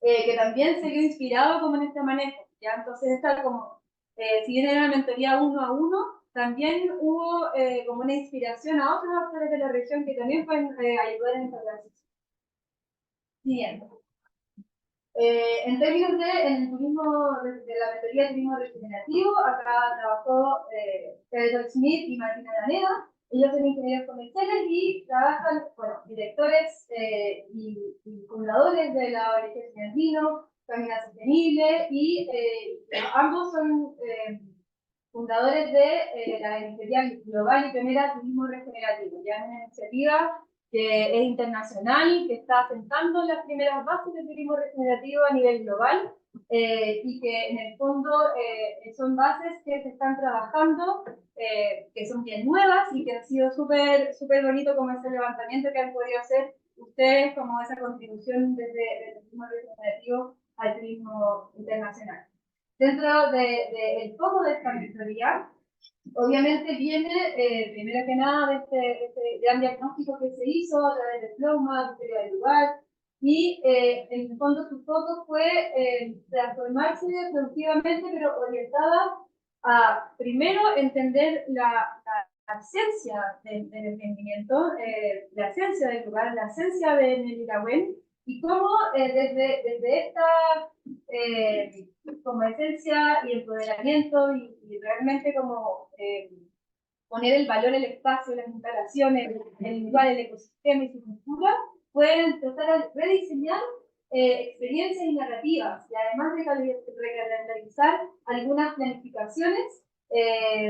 B: que también se vio inspirado como en este manejo, ¿ya? Entonces, esta como, si bien era una mentoría 1-a-1, también hubo como una inspiración a otros actores de la región que también pueden ayudar en esta transición. Siguiente. En términos en el turismo, de la mentoría de turismo regenerativo, acá trabajó Pedro Smith y Martina Araneda. Ellos son ingenieros comerciales y trabajan, bueno, directores y fundadores de la ONG Andino, Camina Sostenible, y ambos son fundadores de la iniciativa global y pionera Turismo Regenerativo, ya es una iniciativa que es internacional, que está asentando las primeras bases del turismo regenerativo a nivel global y que en el fondo son bases que se están trabajando, que son bien nuevas y que han sido súper bonito como ese levantamiento que han podido hacer ustedes, como esa contribución desde el turismo regenerativo al turismo internacional. Dentro del foco de esta mentoría, obviamente viene, primero que nada, de este gran diagnóstico que se hizo a través de Flowmap, historia del lugar, y en el fondo su foco fue transformarse productivamente, pero orientada a, primero, entender la esencia del emprendimiento, la esencia del lugar, la esencia de Nelirahuen, y cómo desde esta como esencia y empoderamiento y realmente como poner el valor, el espacio, las instalaciones, el lugar, el ecosistema y su cultura, pueden empezar a rediseñar experiencias y narrativas y además recalendarizar algunas planificaciones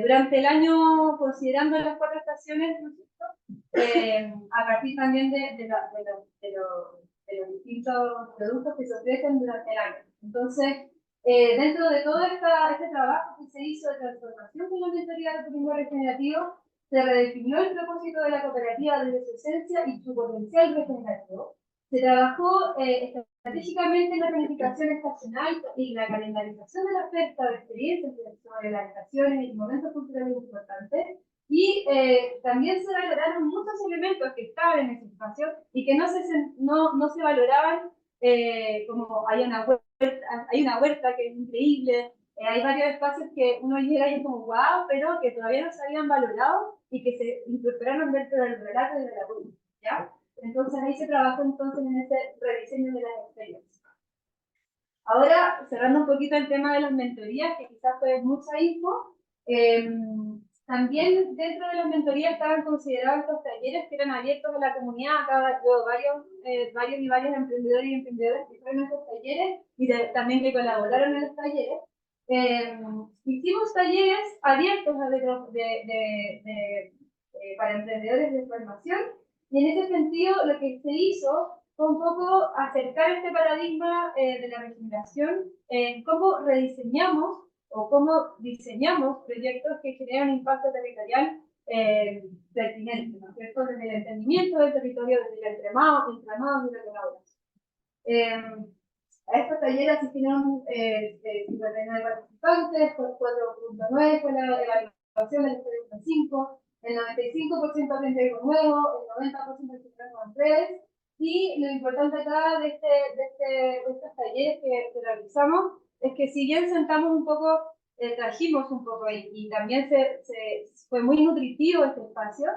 B: durante el año, considerando las 4 estaciones, ¿no es cierto? A partir también de los distintos productos que se ofrecen durante el año. Entonces, dentro de todo este trabajo que se hizo de transformación con la mentoría de turismo regenerativo, se redefinió el propósito de la cooperativa desde su esencia y su potencial regenerativo. Se trabajó estratégicamente en la planificación estacional y la calendarización de la oferta de experiencias sobre las estaciones y momentos culturales importantes. Y también se valoraron muchos elementos que estaban en ese espacio y que no se valoraban como hay una huerta que es increíble, hay varios espacios que uno llega y es como wow, pero que todavía no se habían valorado y que se incorporaron dentro del relato y de la ruta, ¿ya? Entonces ahí se trabajó entonces en ese rediseño de las experiencias. Ahora, cerrando un poquito el tema de las mentorías, que quizás fue mucha info, también dentro de las mentorías estaban considerados estos talleres que eran abiertos a la comunidad. Acá veo varios y varias emprendedores y emprendedoras que fueron a estos talleres y también que colaboraron en los talleres. Hicimos talleres abiertos para emprendedores de formación y en ese sentido lo que se hizo fue un poco acercar este paradigma de la regeneración en cómo rediseñamos o cómo diseñamos proyectos que generan impacto territorial pertinente, ¿no es cierto? Desde el entendimiento del territorio, desde el entramado y la colaboración. A estos talleres asistieron 59 participantes, 4.9 fue la evaluación del 3.5, el 95% aprende algo nuevo, el 90% se con redes, y lo importante acá de estos talleres que realizamos es que si bien sentamos un poco, trajimos un poco y también fue muy nutritivo este espacio,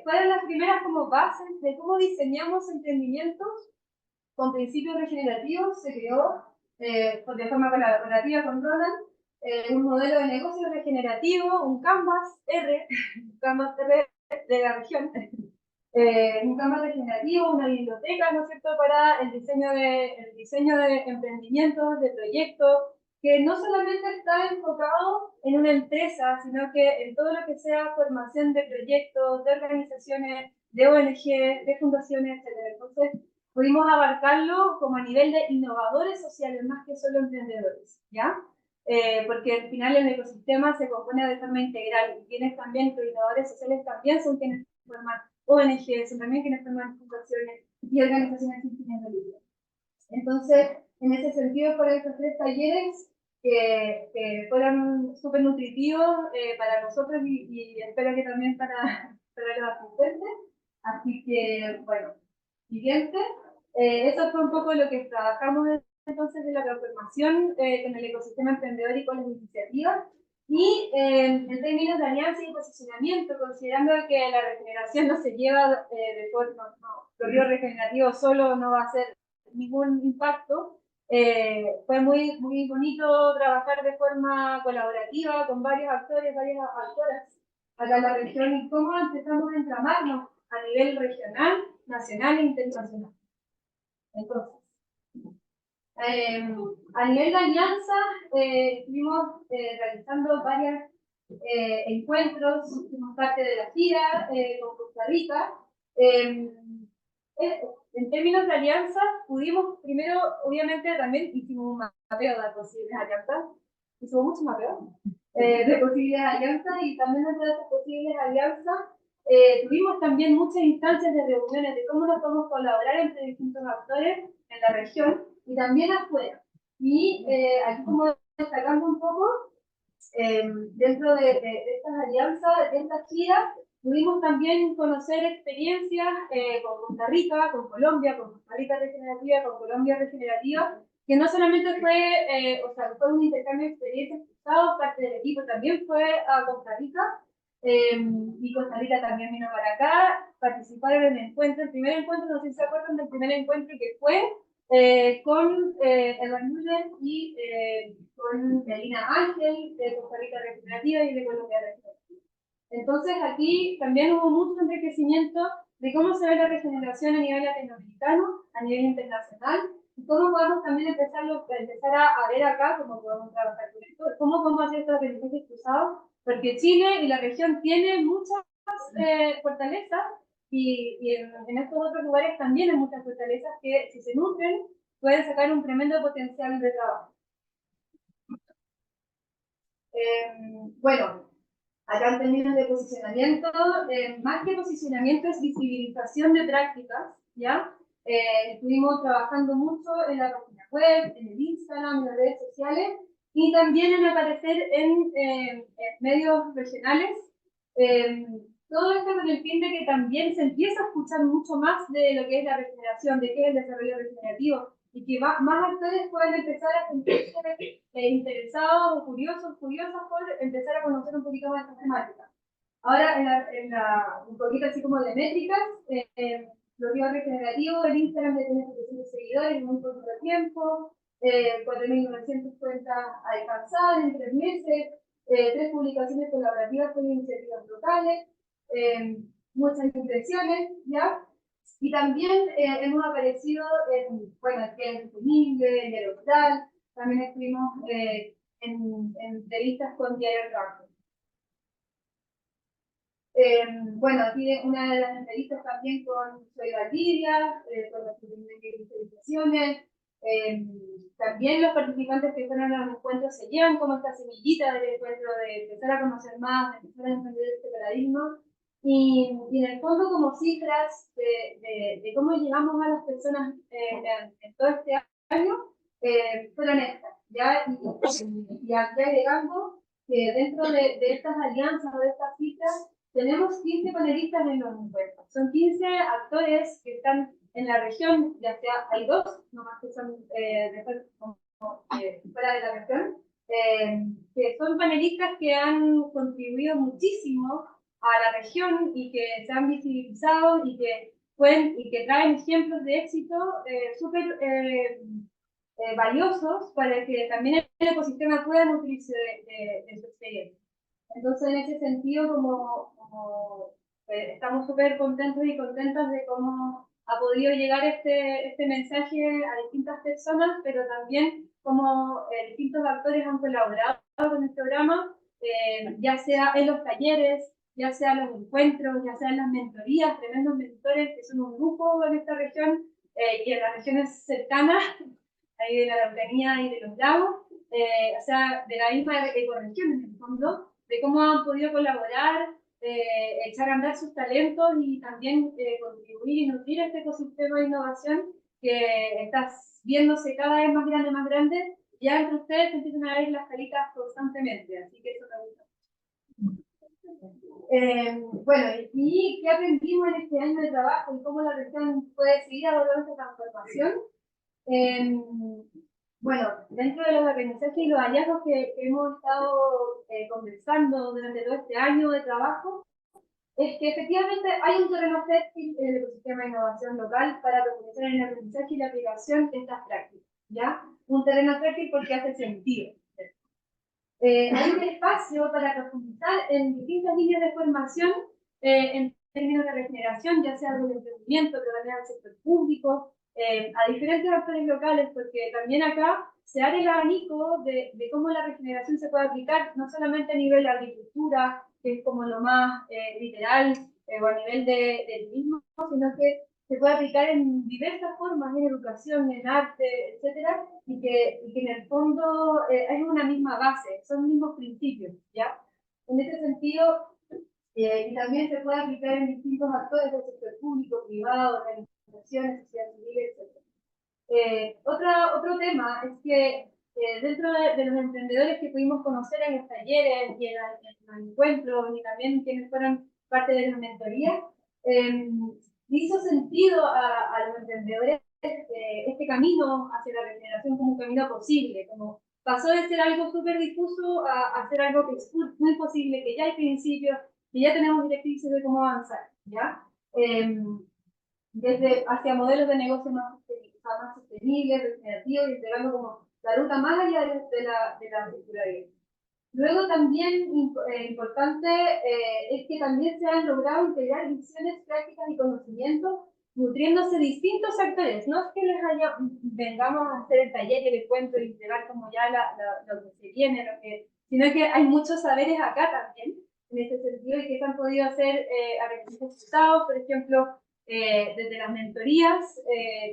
B: fueron las primeras como bases de cómo diseñamos emprendimientos con principios regenerativos. Se creó de forma colaborativa con Roland un modelo de negocio regenerativo, un Canvas R, Canvas R de la región, un Canvas regenerativo, una biblioteca, ¿no es cierto?, para el diseño de emprendimientos, de proyectos, que no solamente está enfocado en una empresa, sino que en todo lo que sea formación de proyectos, de organizaciones, de ONG, de fundaciones, etc. Entonces, pudimos abarcarlo como a nivel de innovadores sociales más que solo emprendedores, ¿ya? Porque al final el ecosistema se compone de forma integral y quienes también, los innovadores sociales también son quienes forman ONG, son también quienes forman fundaciones y organizaciones sin fines de lucro. Entonces, En ese sentido, fueron estos 3 talleres que fueron súper nutritivos para nosotros y espero que también para los asistentes. Así que, bueno, siguiente. Eso fue un poco lo que trabajamos entonces de la transformación con el ecosistema emprendedor y con las iniciativas. Y en términos de alianza y posicionamiento, considerando que la regeneración no se lleva de forma, el río regenerativo solo no va a hacer ningún impacto, fue muy, muy bonito trabajar de forma colaborativa con varios actores, varias actoras acá en la región y cómo empezamos a entramarnos a nivel regional, nacional e internacional. Entonces, a nivel de alianza, estuvimos realizando varios encuentros, fuimos parte de la gira con Costa Rica. En términos de alianza, pudimos primero, obviamente, también hicimos un mapeo de posibles alianzas, hicimos muchos mapeos de posibles alianzas y también dentro de esas posibles alianzas tuvimos también muchas instancias de reuniones de cómo nos podemos colaborar entre distintos actores en la región y también afuera. Y aquí como destacando un poco, dentro de estas alianzas, de estas giras, pudimos también conocer experiencias con Costa Rica, con Colombia, con Costa Rica Regenerativa, con Colombia Regenerativa, que no solamente fue, o sea, fue un intercambio de experiencias cruzados, parte del equipo también fue a Costa Rica, y Costa Rica también vino para acá, participaron en el encuentro, el primer encuentro, no sé si se acuerdan del primer encuentro que fue con Edward Müller y con Melina Ángel de Costa Rica Regenerativa y de Colombia Regenerativa. Entonces aquí también hubo mucho enriquecimiento de cómo se ve la regeneración a nivel latinoamericano, a nivel internacional, y cómo podemos también empezar a ver acá cómo podemos trabajar con esto, cómo podemos hacer estos aprendizajes cruzados, porque Chile y la región tienen muchas fortalezas y en estos otros lugares también hay muchas fortalezas que si se nutren pueden sacar un tremendo potencial de trabajo. Bueno, acá en términos de posicionamiento, más que posicionamiento es visibilización de prácticas, ¿ya? Estuvimos trabajando mucho en la página web, en el Instagram, en las redes sociales, y también en aparecer en medios regionales. Todo esto con el fin de que también se empiece a escuchar mucho más de lo que es la regeneración, de qué es el desarrollo regenerativo, y que más actores puedan empezar a sentirse interesados o curiosas por empezar a conocer un poquito más esta temática. Ahora, un poquito así como de métricas, los ríos regenerativos, el Instagram ya tiene 700 seguidores en muy poco tiempo, 4.900 cuentas alcanzadas en 3 meses, 3 publicaciones colaborativas con iniciativas locales, muchas impresiones, ¿ya? Y también hemos aparecido en, bueno, en Disponible, en el Hospital, también estuvimos en entrevistas con Diario Trabajo. Bueno, aquí una de las entrevistas también con Soy Valdivia, con las visualizaciones. También los participantes que fueron a los encuentros se llevan como esta semillita del encuentro de empezar a conocer más, de empezar a entender este paradigma. Y en el fondo como cifras de cómo llegamos a las personas en todo este año, fueron estas, ¿ya? Y aquí agregando que dentro de estas alianzas o de estas cifras, tenemos 15 panelistas en los encuentros. Son 15 actores que están en la región, ya sea hay 2, nomás que son fuera de la región, que son panelistas que han contribuido muchísimo a la región y que se han visibilizado y que traen ejemplos de éxito súper valiosos para que también el ecosistema pueda nutrirse de su experiencia. Entonces, en ese sentido, estamos súper contentos y contentas de cómo ha podido llegar este mensaje a distintas personas, pero también cómo distintos actores han colaborado con el programa, ya sea en los talleres, ya sea en los encuentros, ya sea en las mentorías, tremendos mentores que son un grupo en esta región y en las regiones cercanas, ahí de la Araucanía y de los lagos, o sea, de la misma ecorregión en el fondo, de cómo han podido colaborar, echar a andar sus talentos y también contribuir y nutrir este ecosistema de innovación que está viéndose cada vez más grande, ya entre ustedes empiezan a ver las caritas constantemente, así que eso me gusta. Bueno, ¿y qué aprendimos en este año de trabajo y cómo la región puede seguir abordando esta transformación? Bueno, dentro de los aprendizajes y los hallazgos que hemos estado conversando durante todo este año de trabajo, es que efectivamente hay un terreno fértil en el ecosistema de innovación local para profundizar en el aprendizaje y la aplicación de estas prácticas, ¿ya? Un terreno fértil porque hace sentido. Hay un espacio para profundizar en distintas líneas de formación en términos de regeneración, ya sea del emprendimiento, pero también al sector público, a diferentes actores locales, porque también acá se abre el abanico de cómo la regeneración se puede aplicar, no solamente a nivel de agricultura, que es como lo más literal, o a nivel de turismo, sino que se puede aplicar en diversas formas, en educación, en arte, etcétera, y que en el fondo hay una misma base, son los mismos principios, ¿ya? En este sentido, y también se puede aplicar en distintos actores del sector público, privado, organizaciones, sociedad civil, etc. Otro tema es que dentro de los emprendedores que pudimos conocer en los talleres y en los encuentros, y también quienes fueron parte de las mentorías, hizo sentido a los emprendedores este camino hacia la regeneración como un camino posible, como pasó de ser algo súper difuso a ser algo que es muy posible, que ya hay principios, que ya tenemos directrices de cómo avanzar, ¿ya? Desde hacia modelos de negocio más sostenibles, regenerativos, y entregando como la ruta más allá de la circularidad. Luego también importante es que también se han logrado integrar visiones, prácticas y conocimientos nutriéndose distintos actores. No es que vengamos a hacer el taller y el encuentro y entregar como ya lo que se viene, sino que hay muchos saberes acá también, en ese sentido, y que se han podido hacer aprendizajes usados, por ejemplo, desde las mentorías.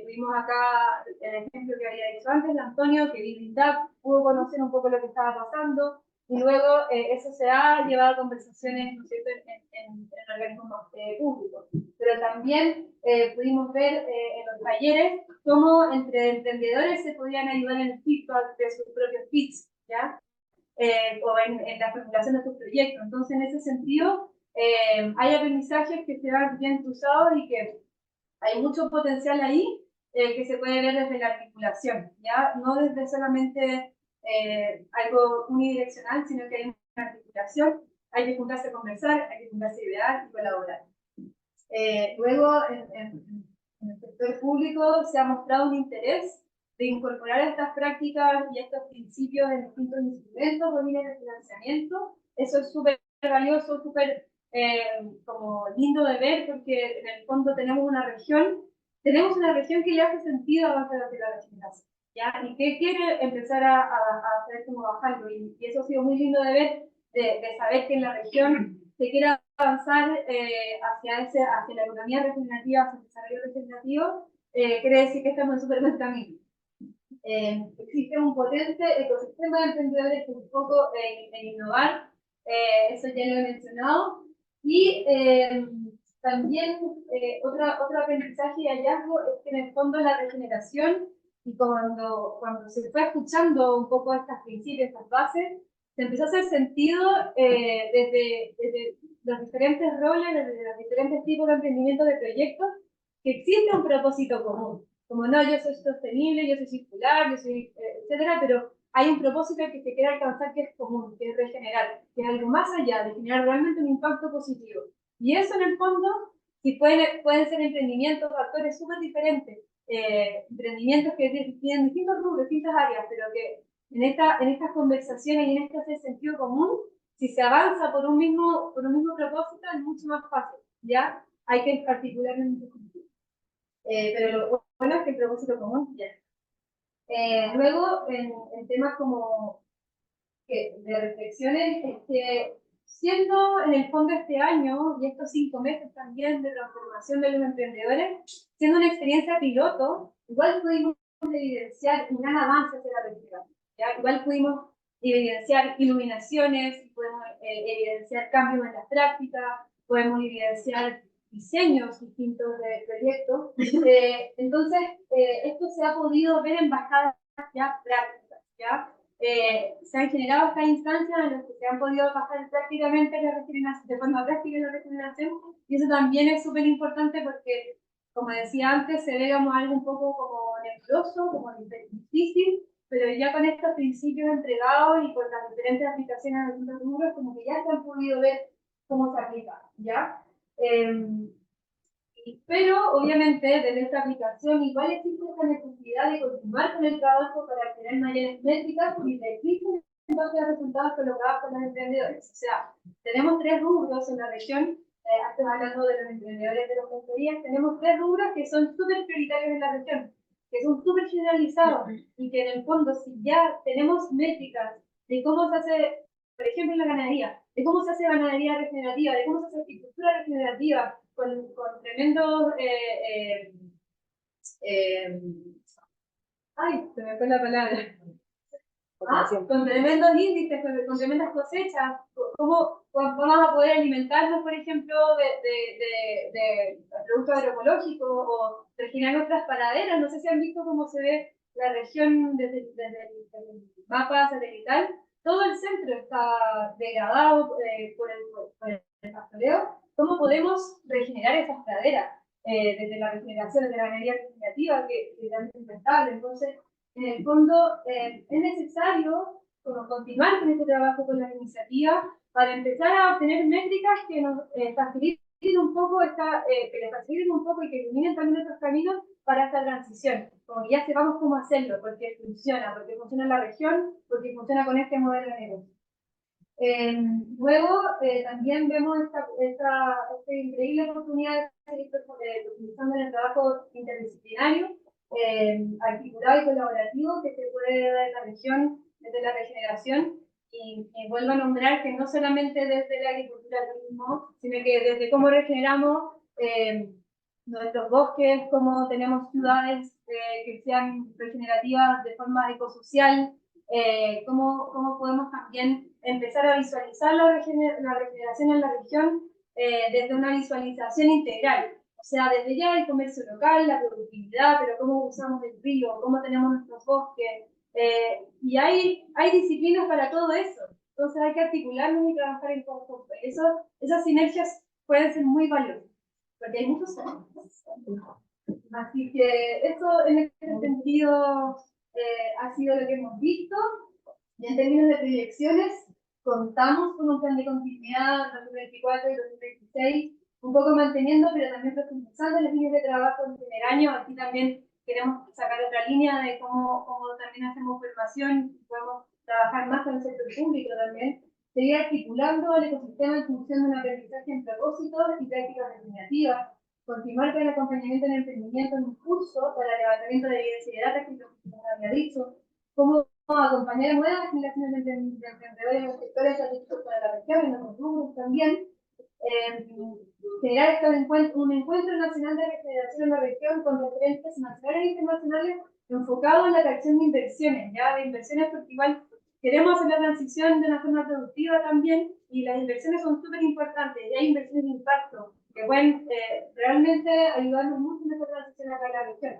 B: Tuvimos acá el ejemplo que había dicho antes, de Antonio, que pudo conocer un poco lo que estaba pasando. Y luego eso se ha llevado a conversaciones, ¿no es cierto?, en organismos públicos. Pero también pudimos ver en los talleres cómo entre emprendedores se podían ayudar en el feedback de sus propios pitches, ¿ya? O en la formulación de sus proyectos. Entonces, en ese sentido, hay aprendizajes que se van bien cruzados y que hay mucho potencial ahí que se puede ver desde la articulación, ¿ya? No desde solamente algo unidireccional, sino que hay una articulación, hay que juntarse a conversar, hay que juntarse a idear y colaborar. Luego, en el sector público se ha mostrado un interés de incorporar estas prácticas y estos principios en distintos instrumentos o líneas de financiamiento. Eso es súper valioso, súper como lindo de ver, porque en el fondo tenemos una región que le hace sentido avanzar hacia la regeneración, ¿ya? Y que quiere empezar a hacer como bajarlo, y eso ha sido muy lindo de ver, de saber que en la región se quiere avanzar hacia la economía regenerativa, hacia el desarrollo regenerativo. Quiere decir que estamos en súper buen camino. Existe un potente ecosistema de emprendedores que un poco en innovar, eso ya lo he mencionado, y también otro aprendizaje y hallazgo es que en el fondo la regeneración, y cuando se fue escuchando un poco estos principios, estas bases, se empezó a hacer sentido desde los diferentes roles, desde los diferentes tipos de emprendimiento de proyectos, que existe un propósito común. Como no, yo soy sostenible, yo soy circular, yo soy, etcétera, pero hay un propósito que se quiere alcanzar que es común, que es regenerar, que es algo más allá de generar realmente un impacto positivo. Y eso en el fondo, si pueden ser emprendimientos, actores súper diferentes, emprendimientos que tienen distintos rubros, distintas áreas, pero que en estas conversaciones y en este sentido común, si se avanza por un mismo propósito, es mucho más fácil, ¿ya? Hay que articular en ese sentido. Pero lo bueno es que el propósito común ya. Luego, en temas como de reflexiones, es que siendo en el fondo este año y estos 5 meses también de transformación de los emprendedores, siendo una experiencia piloto, igual pudimos evidenciar un gran avance hacia la regeneración. Igual pudimos evidenciar iluminaciones, podemos evidenciar cambios en las prácticas, podemos evidenciar diseños distintos de proyectos. Entonces, esto se ha podido ver en bajadas ya prácticas, ¿ya? Se han generado estas instancias en las que se han podido bajar prácticamente la regeneración, de forma práctica la regeneración, y eso también es súper importante porque, como decía antes, se ve como algo un poco como nebuloso, como difícil, pero ya con estos principios entregados y con las diferentes aplicaciones de distintos rubros, como que ya se han podido ver cómo se aplica, ¿ya? Pero obviamente desde esta aplicación igual existe esta necesidad de continuar con el trabajo para obtener mayores métricas y de existen en base a resultados colocados por los emprendedores. O sea, tenemos 3 rubros en la región, antes hablando de los emprendedores de los mentorías, tenemos 3 rubros que son súper prioritarios en la región, que son súper generalizados y que en el fondo si ya tenemos métricas de cómo se hace, por ejemplo, en la ganadería, de cómo se hace ganadería regenerativa, de cómo se hace agricultura regenerativa, con tremendos, ay, se me fue la palabra. Con tremendos índices, con tremendas cosechas, ¿cómo vamos a poder alimentarnos, por ejemplo, de productos agroecológicos o regenerar nuestras praderas? No sé si han visto cómo se ve la región desde el mapa satelital. Todo el centro está degradado por el pastoreo. ¿Cómo podemos regenerar esas praderas? Desde la regeneración, desde la ganadería regenerativa, que también es rentable. Entonces, en el fondo, es necesario continuar con este trabajo, con la iniciativa, para empezar a obtener métricas que nos faciliten un poco que les faciliten un poco y que iluminen también otros caminos para esta transición. Como que ya sepamos cómo hacerlo, porque funciona en la región, porque funciona con este modelo de negocio. Luego, también vemos esta increíble oportunidad de seguir profundizando en el trabajo interdisciplinario, articulado y colaborativo que se puede dar en la región desde la regeneración. Y vuelvo a nombrar que no solamente desde la agricultura al turismo, sino que desde cómo regeneramos nuestros bosques, cómo tenemos ciudades que sean regenerativas de forma ecosocial, cómo podemos también empezar a visualizar la regeneración en la región desde una visualización integral. O sea, desde ya el comercio local, la productividad, pero cómo usamos el río, cómo tenemos nuestros bosques. Y hay disciplinas para todo eso. Entonces hay que articularnos y trabajar en conjunto. Esas sinergias pueden ser muy valiosas, porque hay muchos temas. Así que eso en este sentido ha sido lo que hemos visto. Y en términos de proyecciones, contamos con un plan de continuidad 2024 y 2026, un poco manteniendo, pero también profundizando las líneas de trabajo en primer año. Aquí también queremos sacar otra línea de cómo también hacemos formación, podemos trabajar más con el sector público también. Seguir articulando el ecosistema en función de un aprendizaje en propósitos y prácticas regenerativas. Continuar con el acompañamiento en el emprendimiento en un curso para el levantamiento de evidencia y data, que nos había dicho. Cómo acompañar a nuevas generaciones de emprendedores en los sectores estratégicos para la región, en los rubros también. Generar un encuentro nacional de regeneración en la región con referentes nacionales e internacionales enfocado en la atracción de inversiones, porque igual queremos hacer la transición de una forma productiva también, y las inversiones son súper importantes, y hay inversiones de impacto que pueden realmente ayudarnos mucho en esta transición acá en la región.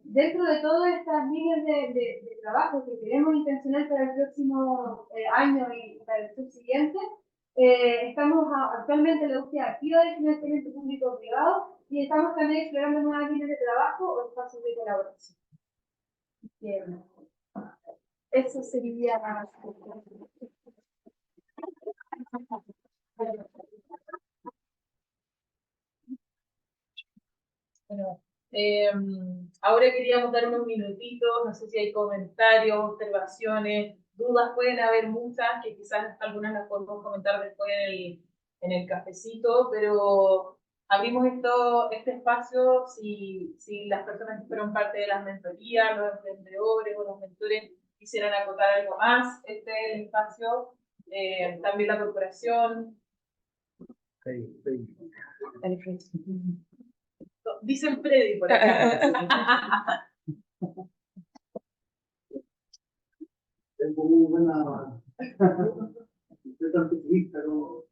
B: Dentro de todas estas líneas de trabajo que queremos intencionar para el próximo año y para el subsiguiente, estamos actualmente en la búsqueda activa de financiamiento público-privado y estamos también explorando nuevas líneas de trabajo o espacios de colaboración. Bien. Eso sería.
C: Bueno, ahora queríamos dar unos minutitos, no sé si hay comentarios, observaciones, dudas, pueden haber muchas, que quizás algunas las podemos comentar después en el cafecito, pero abrimos este espacio si las personas que fueron parte de las mentorías, los emprendedores o los mentores quisieran acotar algo más, este es el espacio, también la corporación. Dicen Freddy por acá.
D: Tengo muy buena. Yo tan pesimista, ¿no?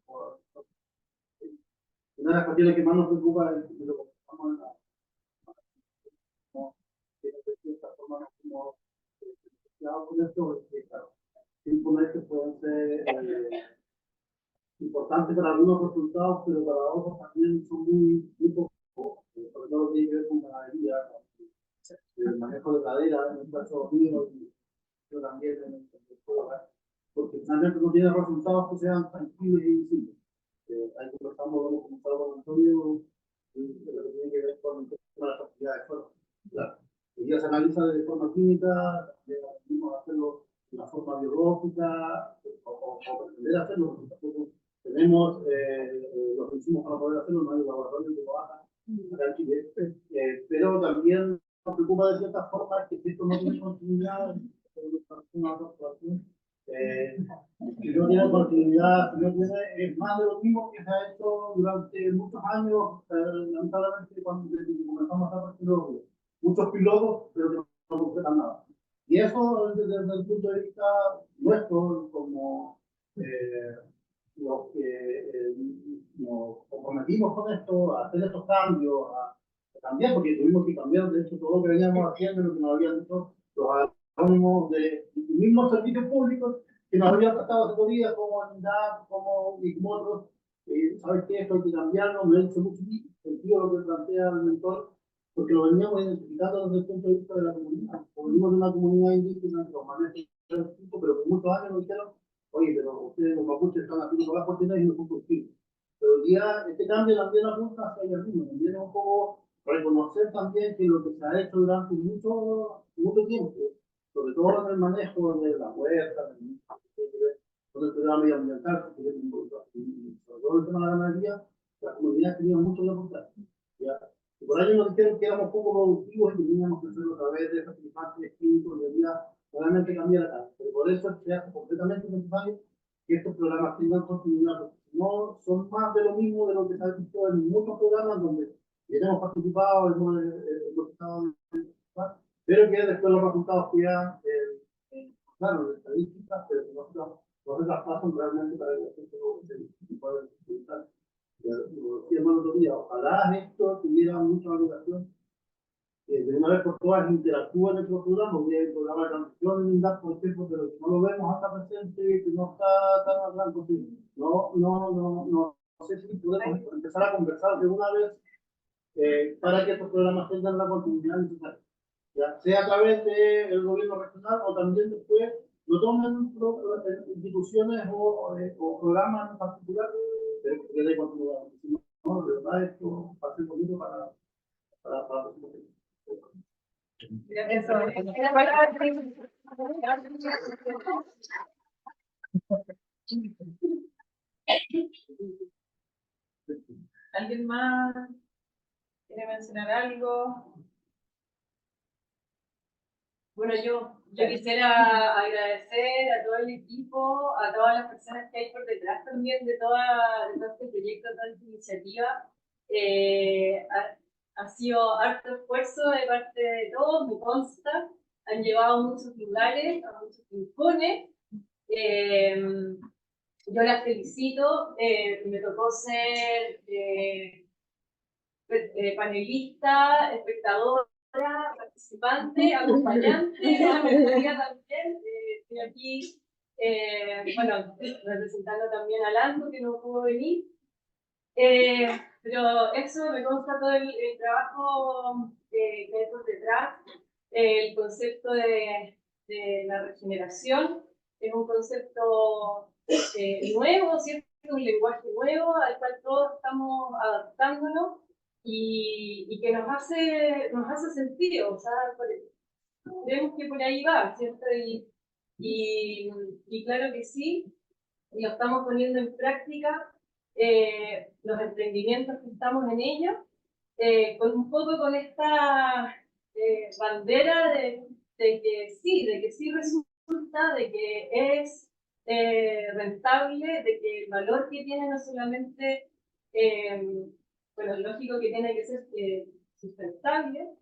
D: Una de las que la que más nos preocupa es lo que estamos en la que de esta forma no como con esto, porque claro, simplemente pueden ser importantes para algunos resultados, pero para otros también son muy pocos, sobre todo tiene que ver con ganadería, el manejo de cadera, en el caso mío, y yo también en el juego, porque finalmente no tiene resultados que sean tranquilos y visibles. Ahí conversamos, lo hemos comentado con Antonio, de lo que tiene que ver con la facilidad de suelo. Claro. Hoy día se analiza de forma química, venimos a hacerlo de una forma biológica, o pretender hacerlo, porque tampoco tenemos los insumos para poder hacerlo, no hay laboratorios que lo hagan acá en Chile. Pero también nos preocupa de cierta forma que esto no tiene continuidad, una otra situación. Si no tiene continuidad, si no tiene, es más de lo mismo que se ha hecho durante muchos años, lamentablemente cuando comenzamos a hacer muchos pilotos, pero que no concretan nada. Y eso desde el punto de vista nuestro, como los que nos comprometimos con esto, a hacer estos cambios, a cambiar, porque tuvimos que cambiar, de hecho, todo lo que veníamos haciendo, lo que nos habían dicho los agrónomos de mismos servicios públicos que nos habían prestado asesorías como ANDAP, como otros. ¿Sabes qué? Esto hay que cambiarlo, me ha hecho mucho sentido lo que plantea el mentor, porque lo veníamos identificando desde el punto de vista de la comunidad. Como venimos de una comunidad indígena, los manejan, pero por muchos años nos dijeron, oye, pero ustedes los mapuches están haciendo todas las cuestiones y no son posibles. Pero hoy día este cambio también apunta hacia ellos mismos, también es un poco reconocer también que lo que se ha hecho durante mucho tiempo, sobre todo en el manejo de la huerta, con el programa medioambiental, sobre todo el tema de la ganadería, las comunidades tenían mucho que aportar. Y por ahí nos dijeron que éramos poco productivos y teníamos que hacerlo a través de fertilizantes químicos, debería realmente cambiar acá. Pero por eso se hace completamente necesario que estos programas tengan continuidad, porque si no, son más de lo mismo de lo que se ha visto en muchos programas donde hemos participado, hemos estado pero que después los resultados quedan, claro, de estadísticas, pero no se traspasan realmente para que la gente no pueda disfrutar. Lo decía el otro día, ojalá esto tuviera mucha valoración, de una vez por todas interactúa en nuestro programa, porque hay programa de transición en INDAP, por ejemplo, pero si no lo vemos hasta presente, que no está tan adelante, no sé si podemos empezar a conversar de una vez para que estos programas tengan la continuidad necesaria. Ya sea a través del gobierno regional o también después lo tomen instituciones o programas en particular, pero que dé continuidad. Si no, de verdad, esto va a ser bonito para los
C: ¿Alguien más quiere mencionar algo? Bueno, yo quisiera agradecer a todo el equipo, a todas las personas que hay por detrás también de todo este proyecto, toda esta iniciativa. Ha sido harto esfuerzo de parte de todos, me consta. Han llevado a muchos lugares, a muchos rincones. Yo las felicito. Me tocó ser panelista, espectador, participante, acompañante, amiga también. Estoy aquí, bueno, representando también a Lando, que no pudo venir. Pero eso me consta todo el trabajo que hay por detrás. El concepto de la regeneración es un concepto nuevo, ¿cierto? Un lenguaje nuevo al cual todos estamos adaptándonos. Y que nos hace sentido, o sea, creemos que por ahí va, ¿cierto? Y claro que sí, y lo estamos poniendo en práctica, los emprendimientos que estamos en ellos, con un poco con esta bandera de que sí resulta, de que es rentable, de que el valor que tiene no solamente bueno, lógico que tiene que ser sustentable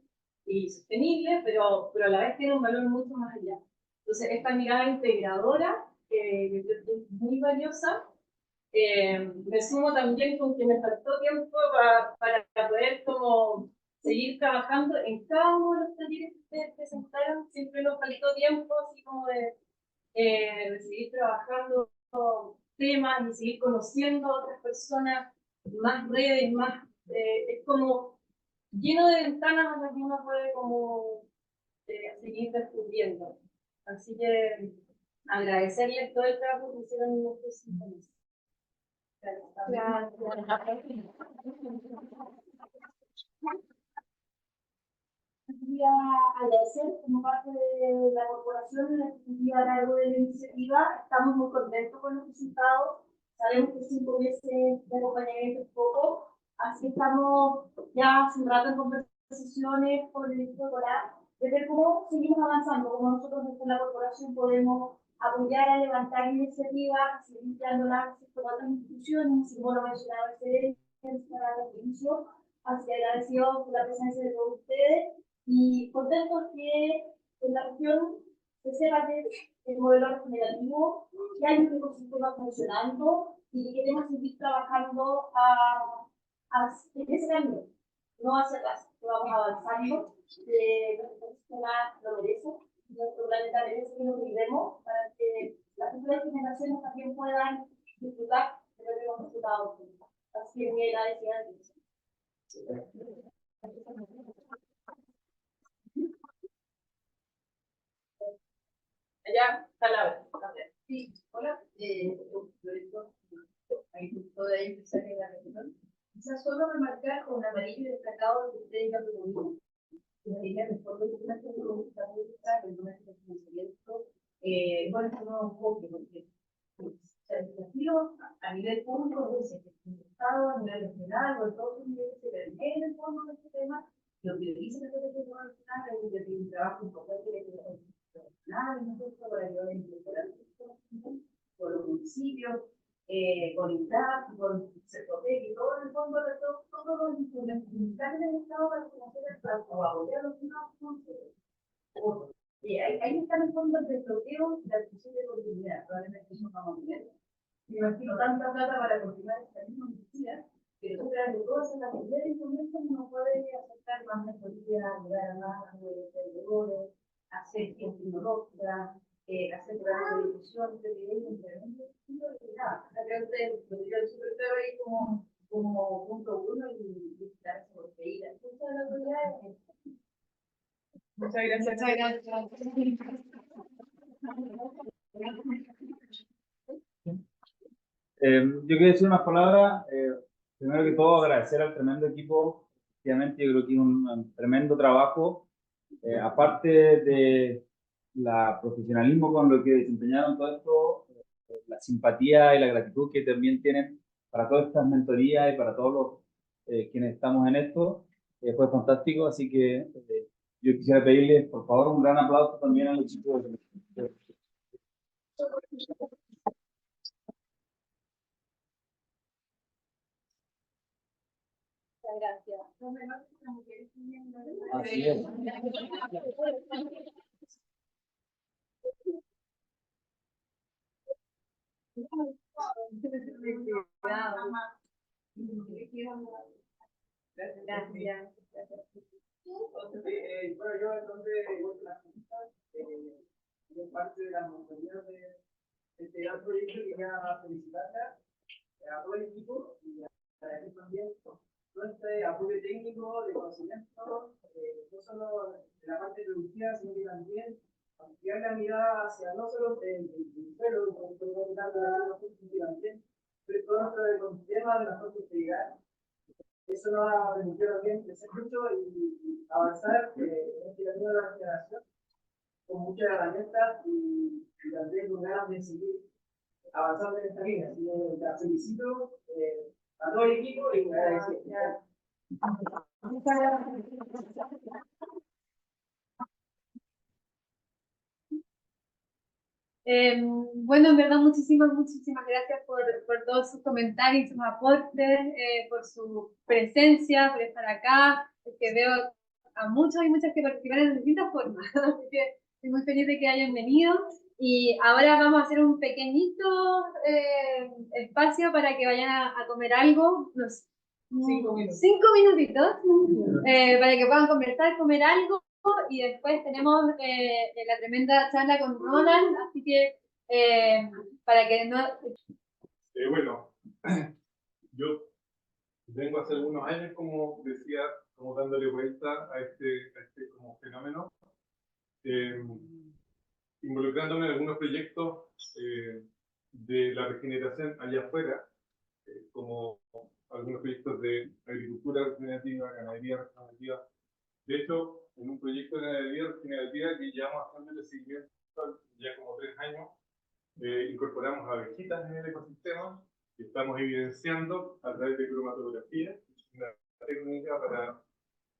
C: y sostenible, pero a la vez tiene un valor mucho más allá. Entonces, esta mirada integradora es muy valiosa Me sumo también con que me faltó tiempo para poder como seguir trabajando en cada uno de los talleres que ustedes presentaron. Siempre nos faltó tiempo así como de seguir trabajando temas y seguir conociendo a otras personas, más redes, más, es como lleno de ventanas a las que uno puede como seguir descubriendo. Así que agradecerles todo el trabajo que hicieron en estos 5 meses.
E: Quería agradecer como parte de la corporación la ejecutiva a cargo de la iniciativa. Estamos muy contentos con los resultados. Sabemos que 5 meses de acompañamiento es poco, así estamos ya hace un rato en conversaciones con el equipo escolar de ver cómo seguimos avanzando, cómo nosotros desde la corporación podemos apoyar a levantar iniciativas, seguir dándolas con otras instituciones, así como lo mencionaba el para la servicio. Así que agradecido por la presencia de todos ustedes y contentos que en la región se sepa que el modelo regenerativo, que hay un ecosistema funcionando y que queremos seguir trabajando en ese camino, no hacia atrás, que vamos avanzando, que nuestro ecosistema lo merece, nuestro planeta merece que lo cuidemos para que las futuras generaciones también puedan disfrutar de lo que hemos disfrutado. Así que muy agradecida de eso.
C: Allá está la vez.
F: Sí, hola. Toda empresaria de la región. Quizás solo remarcar con amarillo destacado que ustedes ya promovieron. La línea de fondo de una política pública, el número de financiamiento, bueno, es un nuevo enfoque, porque el desafío a nivel público es el Estado, a nivel regional, o en todos los niveles se ven en el fondo de este tema, lo que dice la Secretaría Nacional es que tiene un trabajo importante de para ayudar a incorporar por los municipios, con INDAP, con Cercotec y todo el fondo de todos los instrumentos militares del Estado para conocer el plan o apoyar los nuevos. Ahí está en el fondo el desbloqueo y la discusión de continuidad. Probablemente eso vamos a ver. Me imagino tanta plata para continuar esta misma medicina, pero tú creas que todas esas cantidades de instrumentos no puede aceptar más mejoría, llegar a más vendedores, hacer tecnológica, hacer programas de difusión, de nada. Creo que lo diría el súper claro ahí como punto 1 y estar por ahí. La escucha de la autoridad es
C: Muchas gracias.
B: Muchas gracias.
G: Yo quería decir unas palabras. Primero que todo, agradecer al tremendo equipo. Efectivamente, yo creo que es un tremendo trabajo. Aparte de la profesionalismo con lo que desempeñaron todo esto, la simpatía y la gratitud que también tienen para todas estas mentorías y para todos los quienes estamos en esto, fue fantástico. Así que yo quisiera pedirles, por favor, un gran aplauso también a los chicos.
E: Gracias.
G: Así es.
E: Gracias.
D: Bueno, yo entonces voy con las preguntas. Soy parte de las montañas de este gran proyecto y quería felicitarla a todo el equipo y agradecer también todo este apoyo técnico, de conocimiento, no solo de la parte productiva, sino que también ampliar la mirada hacia no solo el suelo, como podemos hablar de la también, pero todo nuestro ecosistema de la sostenibilidad. Eso nos ha permitido también crecer mucho y avanzar en este camino de la generación con muchas herramientas y también con ganas de seguir avanzando en esta línea. Así que la felicito a todo el equipo y agradecido.
B: Bueno, en verdad, muchísimas gracias por todos sus comentarios, sus aportes, por su presencia, por estar acá. Es que veo a muchos y muchas que participan de distintas formas, así que estoy muy feliz de que hayan venido. Y ahora vamos a hacer un pequeñito espacio para que vayan a comer algo, unos
C: 5 minutos.
B: 5 minutitos, para que puedan conversar, comer algo, y después tenemos la tremenda charla con Roland, así que para que no...
H: Bueno, yo vengo hace algunos años, como decía, como dándole vuelta a este como fenómeno, involucrándome en algunos proyectos de la regeneración allá afuera, como algunos proyectos de agricultura regenerativa, ganadería regenerativa. De hecho, en un proyecto de ganadería regenerativa que llevamos haciendo el seguimiento ya como 3 años, incorporamos abejitas en el ecosistema y estamos evidenciando a través de cromatografía, una técnica para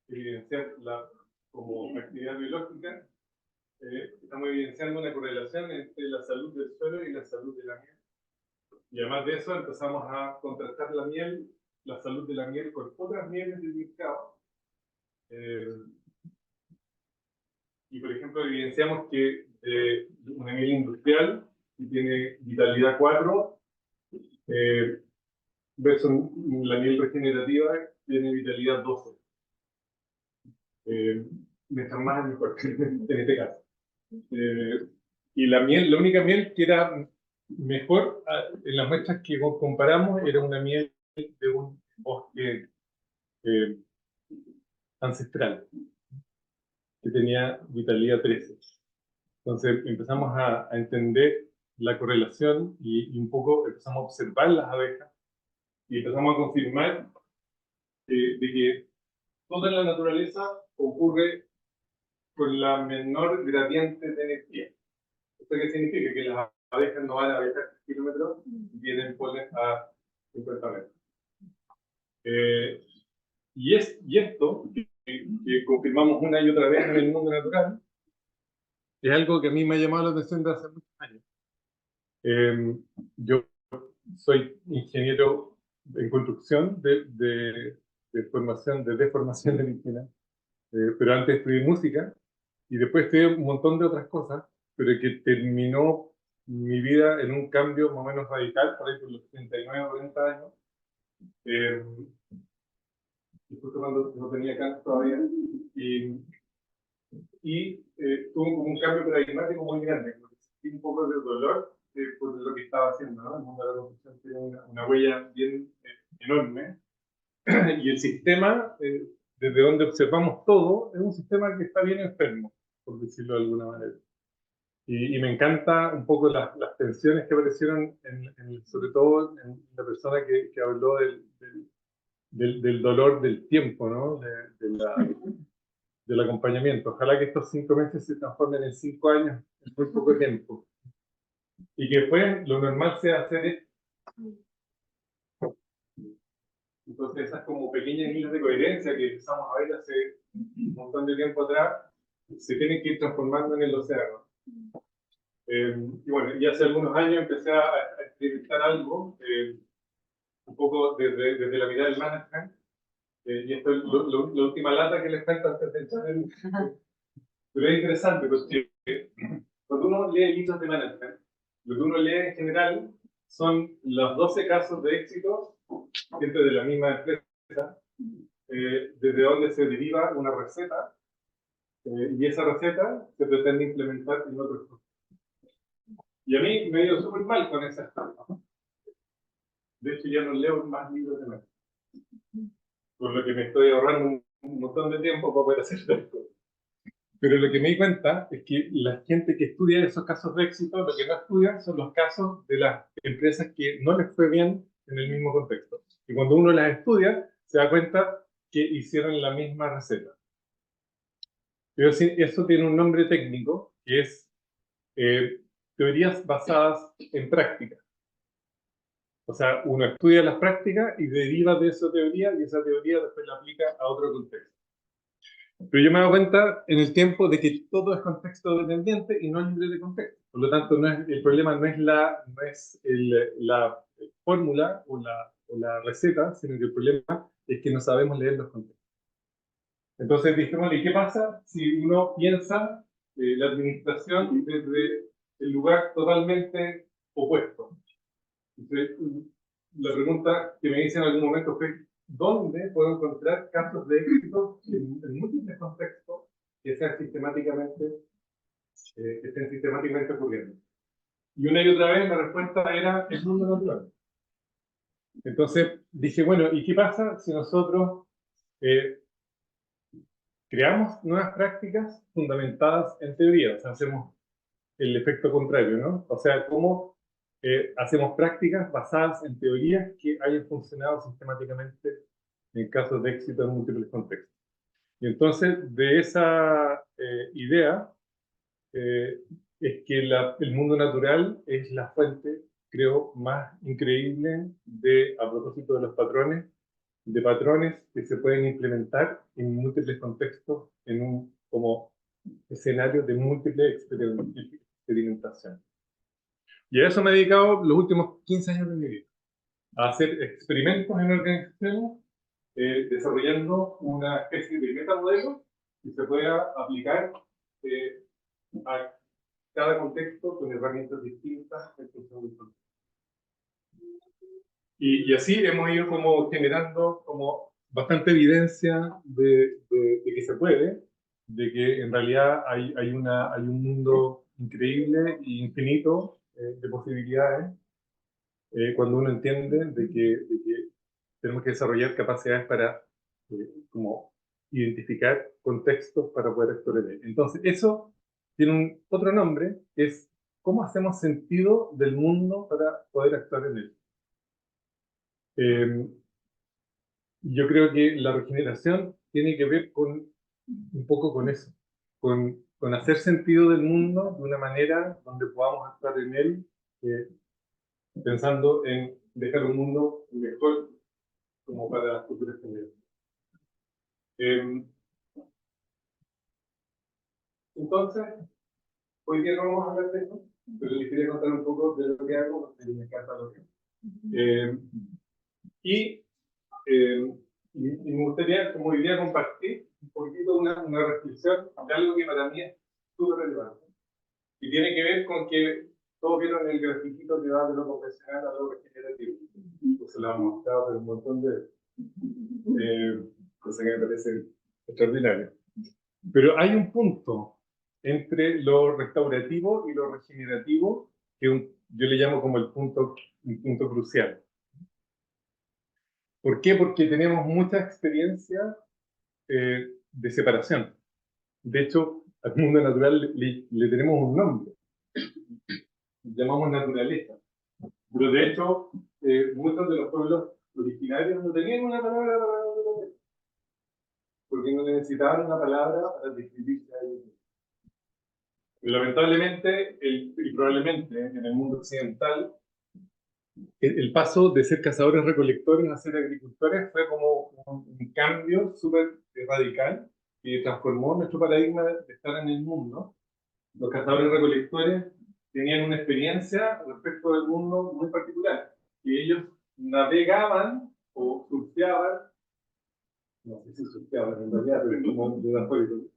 H: evidenciar como actividad biológica. Estamos evidenciando una correlación entre la salud del suelo y la salud de la miel. Y además de eso empezamos a contrastar la miel, la salud de la miel con otras mieles del mercado. Y por ejemplo evidenciamos que una miel industrial que tiene vitalidad 4 versus la miel regenerativa tiene vitalidad 12. Mientras más es mejor en este caso. Y la única miel que era mejor en las muestras que comparamos era una miel de un bosque ancestral que tenía vitalidad 13. Entonces empezamos a entender la correlación y un poco empezamos a observar las abejas y empezamos a confirmar de que todo en la naturaleza ocurre con la menor gradiente de energía. ¿Esto qué significa? Que las abejas no van a viajar kilómetros y tienen polen a 50 metros. Y esto, que confirmamos una y otra vez en el mundo natural, es algo que a mí me ha llamado la atención desde hace muchos años. Yo soy ingeniero en construcción de deformación original, pero antes estudié música y después estudié un montón de otras cosas, pero que terminó mi vida en un cambio más o menos radical, por ahí por los 39 o 40 años. Y justo cuando no tenía cáncer todavía, tuvo como un cambio paradigmático muy grande, porque sentí un poco de dolor por lo que estaba haciendo, ¿no? El mundo de la construcción tiene una huella bien enorme, y el sistema, desde donde observamos todo, es un sistema que está bien enfermo, por decirlo de alguna manera. Y me encanta un poco las tensiones que aparecieron, sobre todo en la persona que habló del dolor del tiempo, ¿no? Del acompañamiento. Ojalá que estos 5 meses se transformen en 5 años, en muy poco tiempo. Y que después lo normal sea hacer esto. Entonces esas como pequeñas líneas de coherencia que empezamos a ver hace un montón de tiempo atrás, se tienen que ir transformando en el océano. Y bueno, y hace algunos años empecé a experimentar algo, un poco desde la mirada del management, y esto es la última lata que les cuento antes de echar el... Pero es interesante porque cuando uno lee libros de management, lo que uno lee en general son los 12 casos de éxito dentro de la misma empresa, desde donde se deriva una receta, y esa receta se pretende implementar en otros procesos. Y a mí me ha ido súper mal con esa estampa. De hecho, ya no leo más libros de management, por lo que me estoy ahorrando un montón de tiempo para poder hacer tal cosa. Pero lo que me di cuenta es que la gente que estudia esos casos de éxito, lo que no estudia son los casos de las empresas que no les fue bien en el mismo contexto. Y cuando uno las estudia, se da cuenta que hicieron la misma receta. Pero eso tiene un nombre técnico, que es teorías basadas en práctica. O sea, uno estudia las prácticas y deriva de esa teoría, y esa teoría después la aplica a otro contexto. Pero yo me he dado cuenta en el tiempo de que todo es contexto dependiente y no es libre de contexto. Por lo tanto, el problema no es la fórmula o la receta, sino que el problema es que no sabemos leer los contextos. Entonces dijimos, ¿y qué pasa si uno piensa la administración desde el lugar totalmente opuesto. Entonces, la pregunta que me hice en algún momento fue, ¿dónde puedo encontrar casos de éxito en múltiples contextos que sean que estén sistemáticamente ocurriendo? Y una y otra vez la respuesta era el mundo natural. Entonces dije, bueno, ¿y qué pasa si nosotros creamos nuevas prácticas fundamentadas en teoría? O sea, hacemos el efecto contrario, ¿no? O sea, ¿cómo hacemos prácticas basadas en teorías que hayan funcionado sistemáticamente en casos de éxito en múltiples contextos? Y entonces, de esa idea, es que el mundo natural es la fuente, creo, más increíble a propósito de los patrones, de patrones que se pueden implementar en múltiples contextos en un como escenario de múltiple experimentación. Y a eso me he dedicado los últimos 15 años de mi vida, a hacer experimentos en organizaciones, desarrollando una especie de metamodelo que se pueda aplicar a cada contexto con herramientas distintas en función del contexto. Y así hemos ido como generando como bastante evidencia de que se puede, de que en realidad hay un mundo increíble e infinito de posibilidades cuando uno entiende de que tenemos que desarrollar capacidades para como identificar contextos para poder actuar en él. Entonces, eso tiene otro nombre, que es cómo hacemos sentido del mundo para poder actuar en él. Yo creo que la regeneración tiene que ver un poco con eso, con hacer sentido del mundo de una manera donde podamos actuar en él, pensando en dejar un mundo mejor como para las futuras generaciones. Entonces, hoy día no vamos a hablar de eso, pero les quería contar un poco de lo que hago, porque me encanta lo que hago. Y me gustaría, como hoy día, compartir un poquito una reflexión de algo que para mí es súper relevante. Y tiene que ver con que todos vieron el grafiquito que va de lo convencional a lo regenerativo. Pues se lo han mostrado de un montón de cosas que me parecen extraordinarias. Pero hay un punto entre lo restaurativo y lo regenerativo que yo le llamo como un punto crucial. ¿Por qué? Porque tenemos mucha experiencia de separación. De hecho, al mundo natural le tenemos un nombre. Le llamamos naturaleza. Pero de hecho, muchos de los pueblos originarios no tenían una palabra para naturaleza. Porque no necesitaban una palabra para describirse a ellos. Pero lamentablemente, y probablemente en el mundo occidental, el paso de ser cazadores-recolectores a ser agricultores fue como un cambio súper radical que transformó nuestro paradigma de estar en el mundo. Los cazadores-recolectores tenían una experiencia respecto del mundo muy particular, que ellos navegaban o surfeaban, no sé si surfeaban en realidad, pero es como metafórico,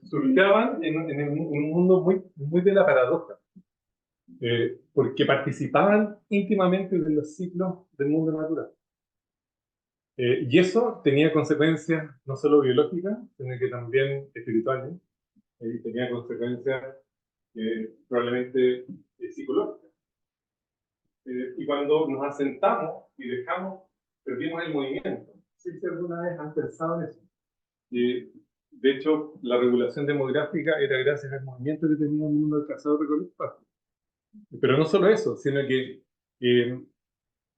H: surfeaban en un mundo muy de la paradoja. Porque participaban íntimamente de los ciclos del mundo natural. Y eso tenía consecuencias no solo biológicas, sino que también espirituales, y tenía consecuencias probablemente psicológicas. Y cuando nos asentamos y perdimos el movimiento. ¿Sí si alguna vez han pensado en eso? De hecho, la regulación demográfica era gracias al movimiento que tenía el mundo del cazador-recolector. Pero no solo eso, sino que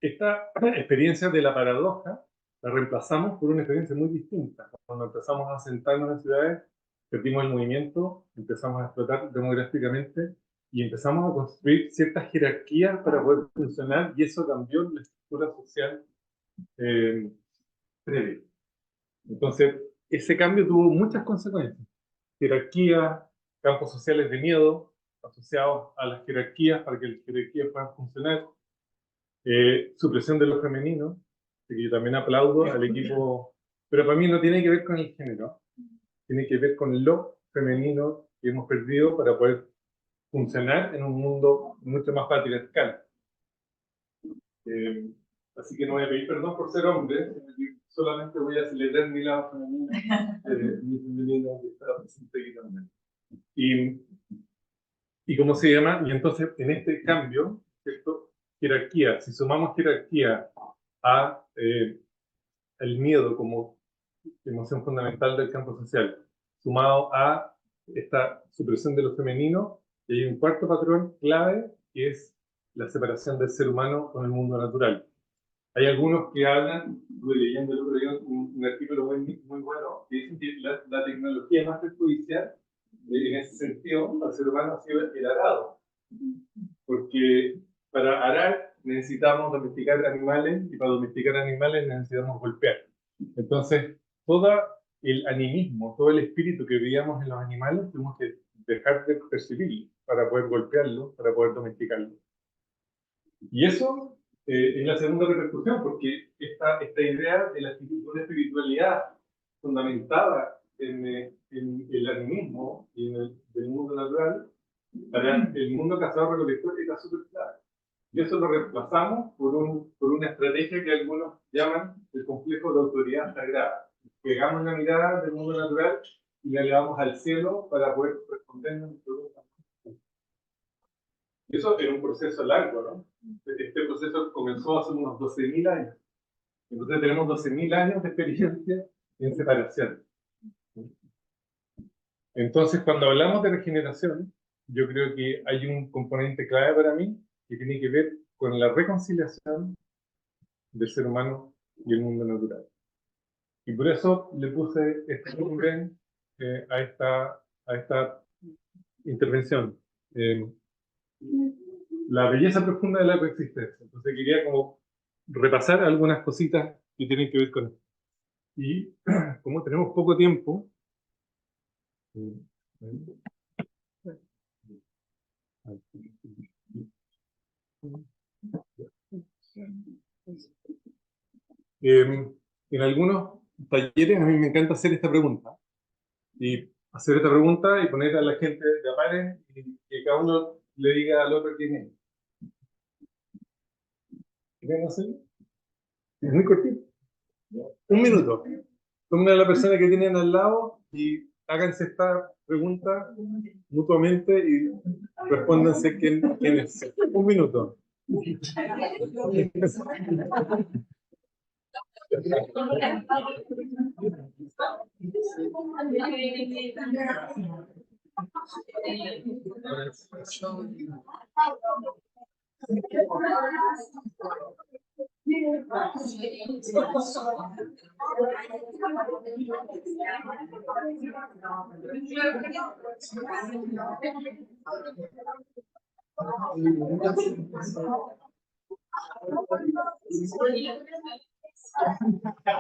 H: esta experiencia de la paradoja la reemplazamos por una experiencia muy distinta. Cuando empezamos a sentarnos en las ciudades, perdimos el movimiento, empezamos a explotar demográficamente y empezamos a construir ciertas jerarquías para poder funcionar, y eso cambió la estructura social previa. Entonces, ese cambio tuvo muchas consecuencias. Jerarquías, campos sociales de miedo asociados a las jerarquías para que las jerarquías puedan funcionar, supresión de lo femenino, que yo también aplaudo al equipo, pero para mí no tiene que ver con el género, tiene que ver con lo femenino que hemos perdido para poder funcionar en un mundo mucho más patriarcal. Así que no voy a pedir perdón por ser hombre, solamente voy a celebrar mi lado femenino, mi femenino que está presente aquí también. Y ¿cómo se llama? Y entonces, en este cambio, ¿cierto? Jerarquía, si sumamos jerarquía a el miedo como emoción fundamental del campo social, sumado a esta supresión de lo femenino, y hay un cuarto patrón clave, que es la separación del ser humano con el mundo natural. Hay algunos que hablan, estuve leyendo el otro día un artículo muy bueno, que dicen que la tecnología más perjudicial en ese sentido al ser humano ha sido el arado. Porque para arar necesitamos domesticar animales y para domesticar animales necesitamos golpear. Entonces, todo el animismo, todo el espíritu que veíamos en los animales, tenemos que dejar de percibirlo para poder golpearlo, para poder domesticarlo. Y eso es la segunda repercusión, porque esta idea de una espiritualidad fundamentada en el animismo y en el mundo natural, para el mundo cazador-recolector era súper claro. Y eso lo reemplazamos por una estrategia que algunos llaman el complejo de autoridad sagrada. Pegamos una mirada del mundo natural y la elevamos al cielo para poder respondernos a preguntas. Y eso era un proceso largo, ¿no? Este proceso comenzó hace unos 12.000 años. Entonces tenemos 12.000 años de experiencia en separación. Entonces, cuando hablamos de regeneración, yo creo que hay un componente clave para mí que tiene que ver con la reconciliación del ser humano y el mundo natural. Y por eso le puse este nombre a esta intervención. La belleza profunda de la coexistencia. Entonces quería como repasar algunas cositas que tienen que ver con esto. Y como tenemos poco tiempo, en algunos talleres a mí me encanta hacer esta pregunta. Y hacer esta pregunta y poner a la gente de a pares y que cada uno le diga al otro quién es. ¿Quieren hacerlo? Es muy cortito. 1 minuto. Tomen a la persona que tienen al lado y háganse esta pregunta mutuamente y respóndanse quién es. 1 minuto.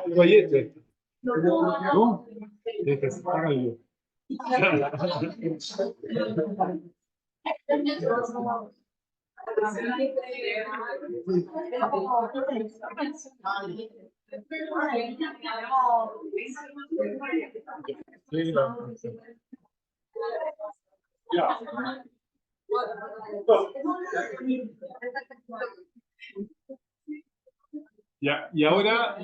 H: Guayete. ¿No? Háganlo. Ya. Ya, y ahora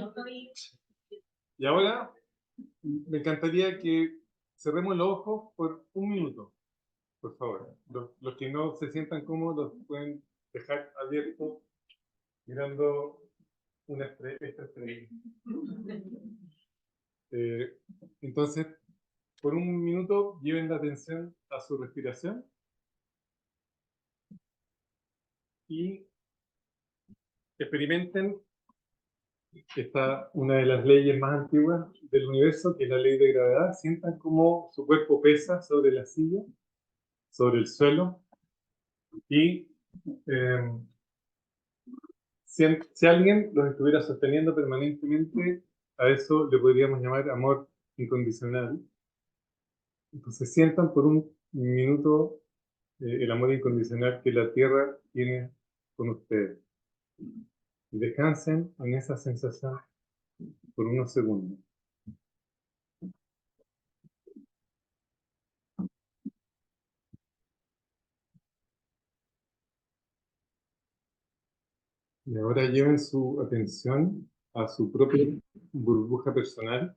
H: me encantaría que cerremos los ojos por 1 minuto, por favor. Los que no se sientan cómodos pueden dejar abiertos mirando esta estrella. Entonces, por 1 minuto lleven la atención a su respiración y experimenten una de las leyes más antiguas del universo, que es la ley de gravedad. Sientan cómo su cuerpo pesa sobre la silla, sobre el suelo, y si alguien los estuviera sosteniendo permanentemente, a eso le podríamos llamar amor incondicional. Entonces sientan por 1 minuto el amor incondicional que la Tierra tiene con ustedes. Y descansen en esa sensación por unos segundos. Y ahora lleven su atención a su propia burbuja personal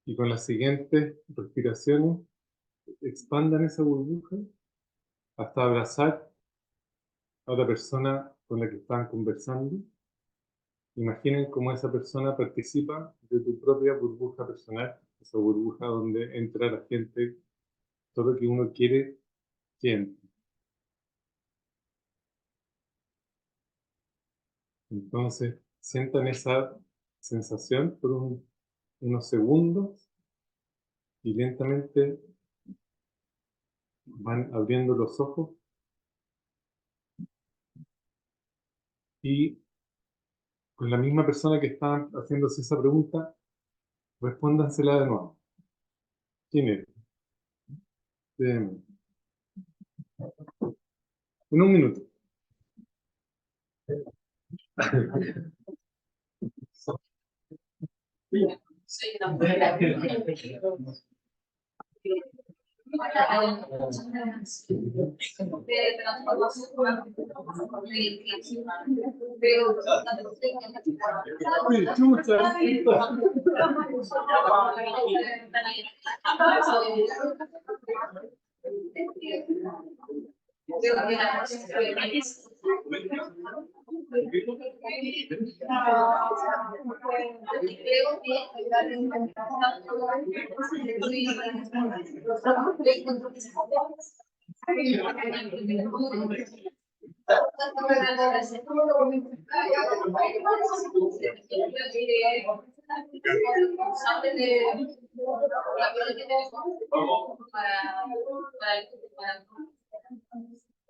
H: y con las siguientes respiraciones expandan esa burbuja hasta abrazar a otra persona con la que están conversando. Imaginen cómo esa persona participa de tu propia burbuja personal, esa burbuja donde entra la gente, todo lo que uno quiere que entre. Entonces, sientan esa sensación por unos segundos y lentamente van abriendo los ojos y con la misma persona que está haciéndose esa pregunta, respóndansela de nuevo. ¿Quién es? En un minuto.
F: Soy una mujer de transformación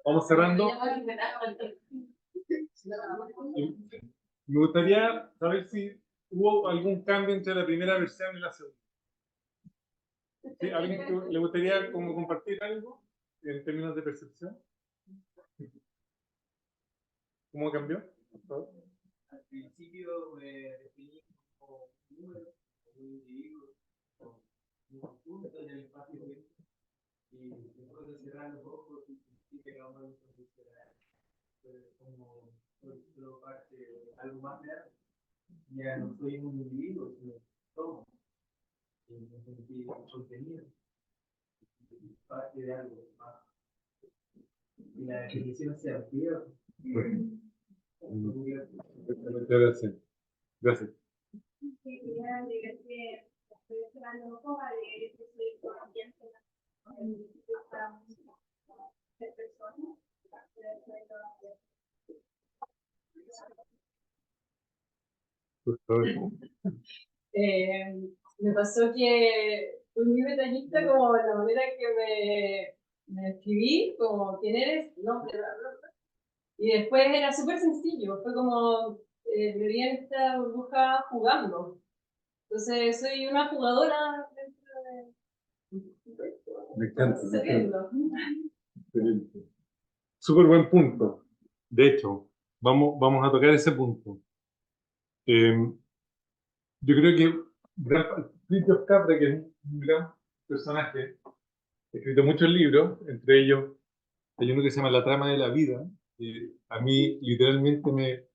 H: Vamos cerrando. Me gustaría saber si hubo algún cambio entre la primera versión y la segunda. ¿Sí? ¿Alguien que le gustaría como compartir algo en términos de percepción? ¿Cómo cambió? Por favor.
G: Al principio me definí como un número, como un individuo, como un punto en el espacio-tiempo. Y después de cerrar los ojos, sí que vamos a funcionar como solo parte de algo más grande. Ya no soy un individuo, sino todo. Y me sentí contenido, parte de algo más. Y la definición se amplió.
H: Gracias. Gracias. Por favor.
C: Me pasó que fui muy detallista como en la manera que me escribí, como quién eres, nombre, bla, bla, bla. Y después era súper sencillo, fue como me vi en esta burbuja jugando. Entonces soy una jugadora dentro de...
H: Me encanta.
C: Se viendo.
H: Excelente. Súper buen punto. De hecho, vamos a tocar ese punto. Yo creo que Fritjof Capra, que es un gran personaje, ha escrito muchos libros, entre ellos hay uno que se llama La trama de la vida, que a mí literalmente me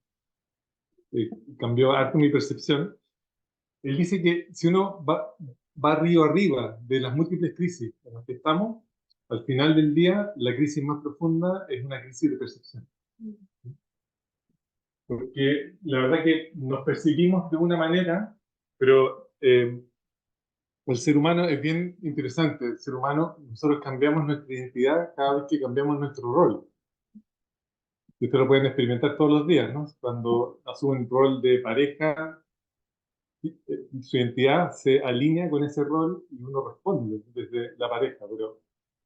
H: cambió harto mi percepción. Él dice que si uno va río arriba de las múltiples crisis en las que estamos, al final del día la crisis más profunda es una crisis de percepción. Porque la verdad que nos percibimos de una manera, pero el ser humano es bien interesante. El ser humano, nosotros cambiamos nuestra identidad cada vez que cambiamos nuestro rol. Y ustedes lo pueden experimentar todos los días, ¿no? Cuando asumen rol de pareja, su identidad se alinea con ese rol y uno responde desde la pareja. Pero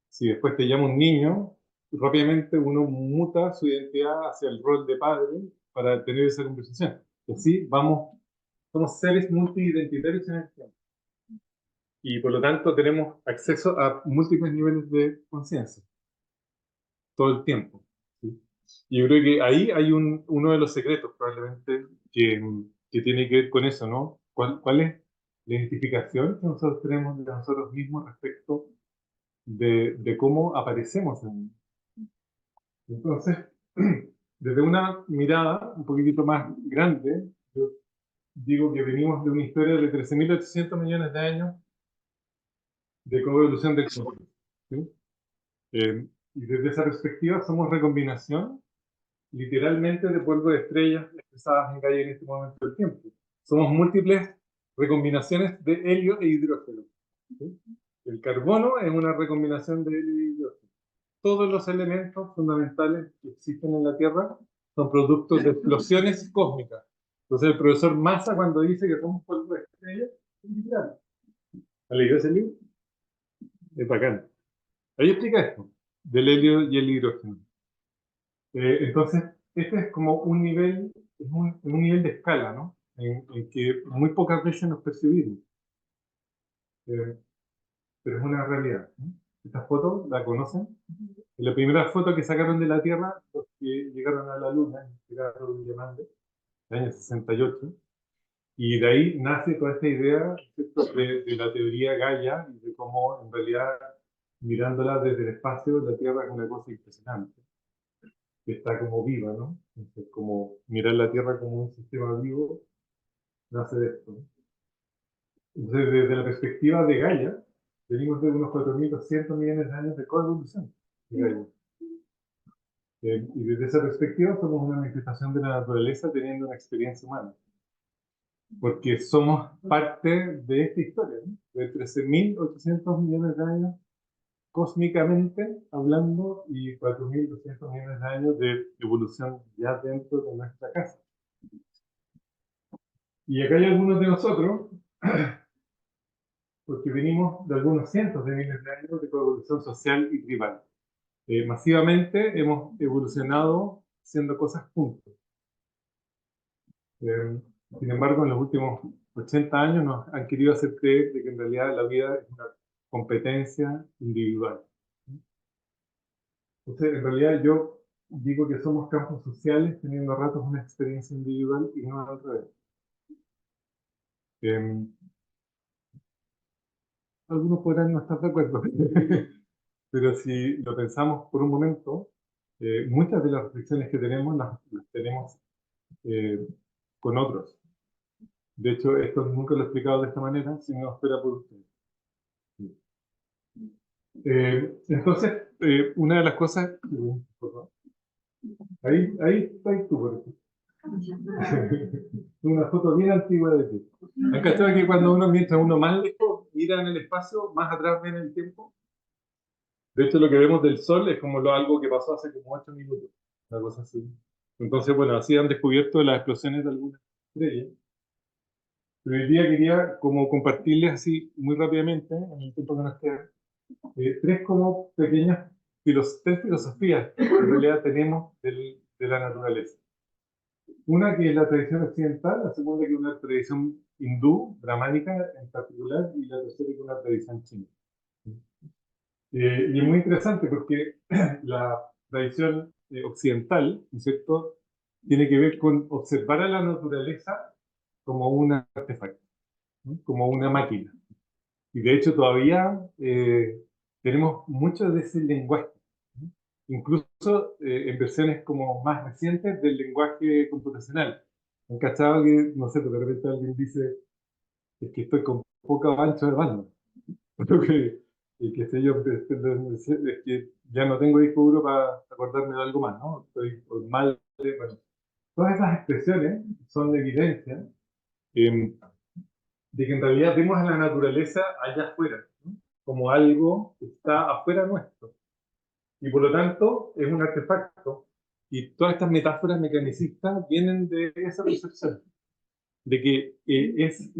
H: si después te llama un niño, rápidamente uno muta su identidad hacia el rol de padre para tener esa conversación. Y así somos seres multiidentitarios en el tiempo. Y por lo tanto tenemos acceso a múltiples niveles de conciencia todo el tiempo. ¿Sí? Y yo creo que ahí hay uno de los secretos probablemente que tiene que ver con eso, ¿no? ¿Cuál es la identificación que nosotros tenemos de nosotros mismos respecto de cómo aparecemos en el mundo? Entonces, desde una mirada un poquitito más grande, yo digo que venimos de una historia de 13.800 millones de años de coevolución del Sol. ¿Sí? Y desde esa perspectiva somos recombinación, literalmente, de polvo de estrellas expresadas en Gaia en este momento del tiempo. Somos múltiples recombinaciones de helio e hidrógeno. ¿Sí? El carbono es una recombinación de helio e hidrógeno. Todos los elementos fundamentales que existen en la Tierra son productos de explosiones cósmicas. Entonces el profesor Massa, cuando dice que somos polvo de estrellas, es literal. ¿Has leído ese libro? Es bacán. Ahí explica esto, del helio y el hidrógeno. Entonces, este es como un nivel, es un nivel de escala, ¿no? En que muy pocas veces nos percibimos. Pero es una realidad, ¿no? Esta foto, ¿la conocen? Es la primera foto que sacaron de la Tierra los que llegaron a la Luna, en este caso Villamande, en el año 68. Y de ahí nace toda esta idea, ¿cierto?, de la teoría Gaia y de cómo, en realidad, mirándola desde el espacio, la Tierra es una cosa impresionante, que está como viva, ¿no? Entonces, como mirar la Tierra como un sistema vivo, nace de esto, ¿no? Entonces, desde la perspectiva de Gaia, venimos de unos 4.200 millones de años de coevolución de Gaia. Y desde esa perspectiva somos una manifestación de la naturaleza teniendo una experiencia humana. Porque somos parte de esta historia, ¿no? De 13.800 millones de años cósmicamente hablando y 4.200 millones de años de evolución ya dentro de nuestra casa. Y acá hay algunos de nosotros, porque venimos de algunos cientos de miles de años de coevolución social y tribal. Masivamente hemos evolucionado haciendo cosas juntos. Sin embargo, en los últimos 80 años nos han querido hacer creer de que en realidad la vida es una competencia individual. Entonces, en realidad yo digo que somos campos sociales teniendo a ratos una experiencia individual y no al revés. Algunos podrán no estar de acuerdo, pero si lo pensamos por un momento, muchas de las reflexiones que tenemos las tenemos con otros. De hecho, esto nunca lo he explicado de esta manera, sino espera por ustedes. Entonces, una de las cosas... ahí está tú, por ejemplo. Una foto bien antigua de ti. ¿Han cachado que cuando mientras uno más lejos mira en el espacio, más atrás ven el tiempo? De hecho, lo que vemos del Sol es como algo que pasó hace como 8 minutos, una cosa así. Entonces, bueno, así han descubierto las explosiones de algunas estrellas. Pero hoy día quería como compartirles así muy rápidamente, en el tiempo que nos queda, tres como pequeñas tres filosofías que en realidad tenemos de la naturaleza. Una que es la tradición occidental, la segunda que es una tradición hindú, brahmánica en particular, y la tercera que es una tradición china. Y es muy interesante porque la tradición occidental, ¿no es cierto?, tiene que ver con observar a la naturaleza como un artefacto, ¿no?, como una máquina. Y de hecho todavía tenemos mucho de ese lenguaje, ¿no?, incluso en versiones como más recientes del lenguaje computacional. ¿Han cachado que, no sé, de repente alguien dice, es que estoy con poco ancho de banda? Y qué sé yo, es que ya no tengo disco duro para acordarme de algo más, ¿no? Estoy por mal, bueno. Todas esas expresiones son de evidencia de que en realidad vemos a la naturaleza allá afuera, ¿no?, como algo que está afuera nuestro. Y por lo tanto es un artefacto. Y todas estas metáforas mecanicistas vienen de esa percepción, de que es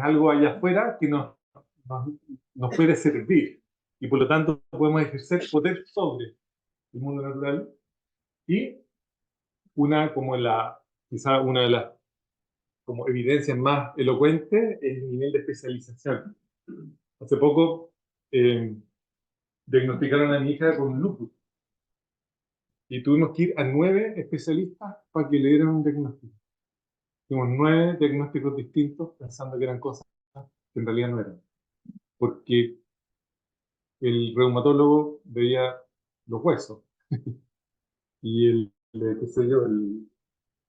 H: algo allá afuera que nos puede servir. Y por lo tanto podemos ejercer poder sobre el mundo natural. Y quizá una de las como evidencias más elocuentes es el nivel de especialización. Hace poco diagnosticaron a mi hija con lupus. Y tuvimos que ir a 9 especialistas para que le dieran un diagnóstico. Tuvimos 9 diagnósticos distintos pensando que eran cosas que en realidad no eran. Porque el reumatólogo veía los huesos y el qué sé yo,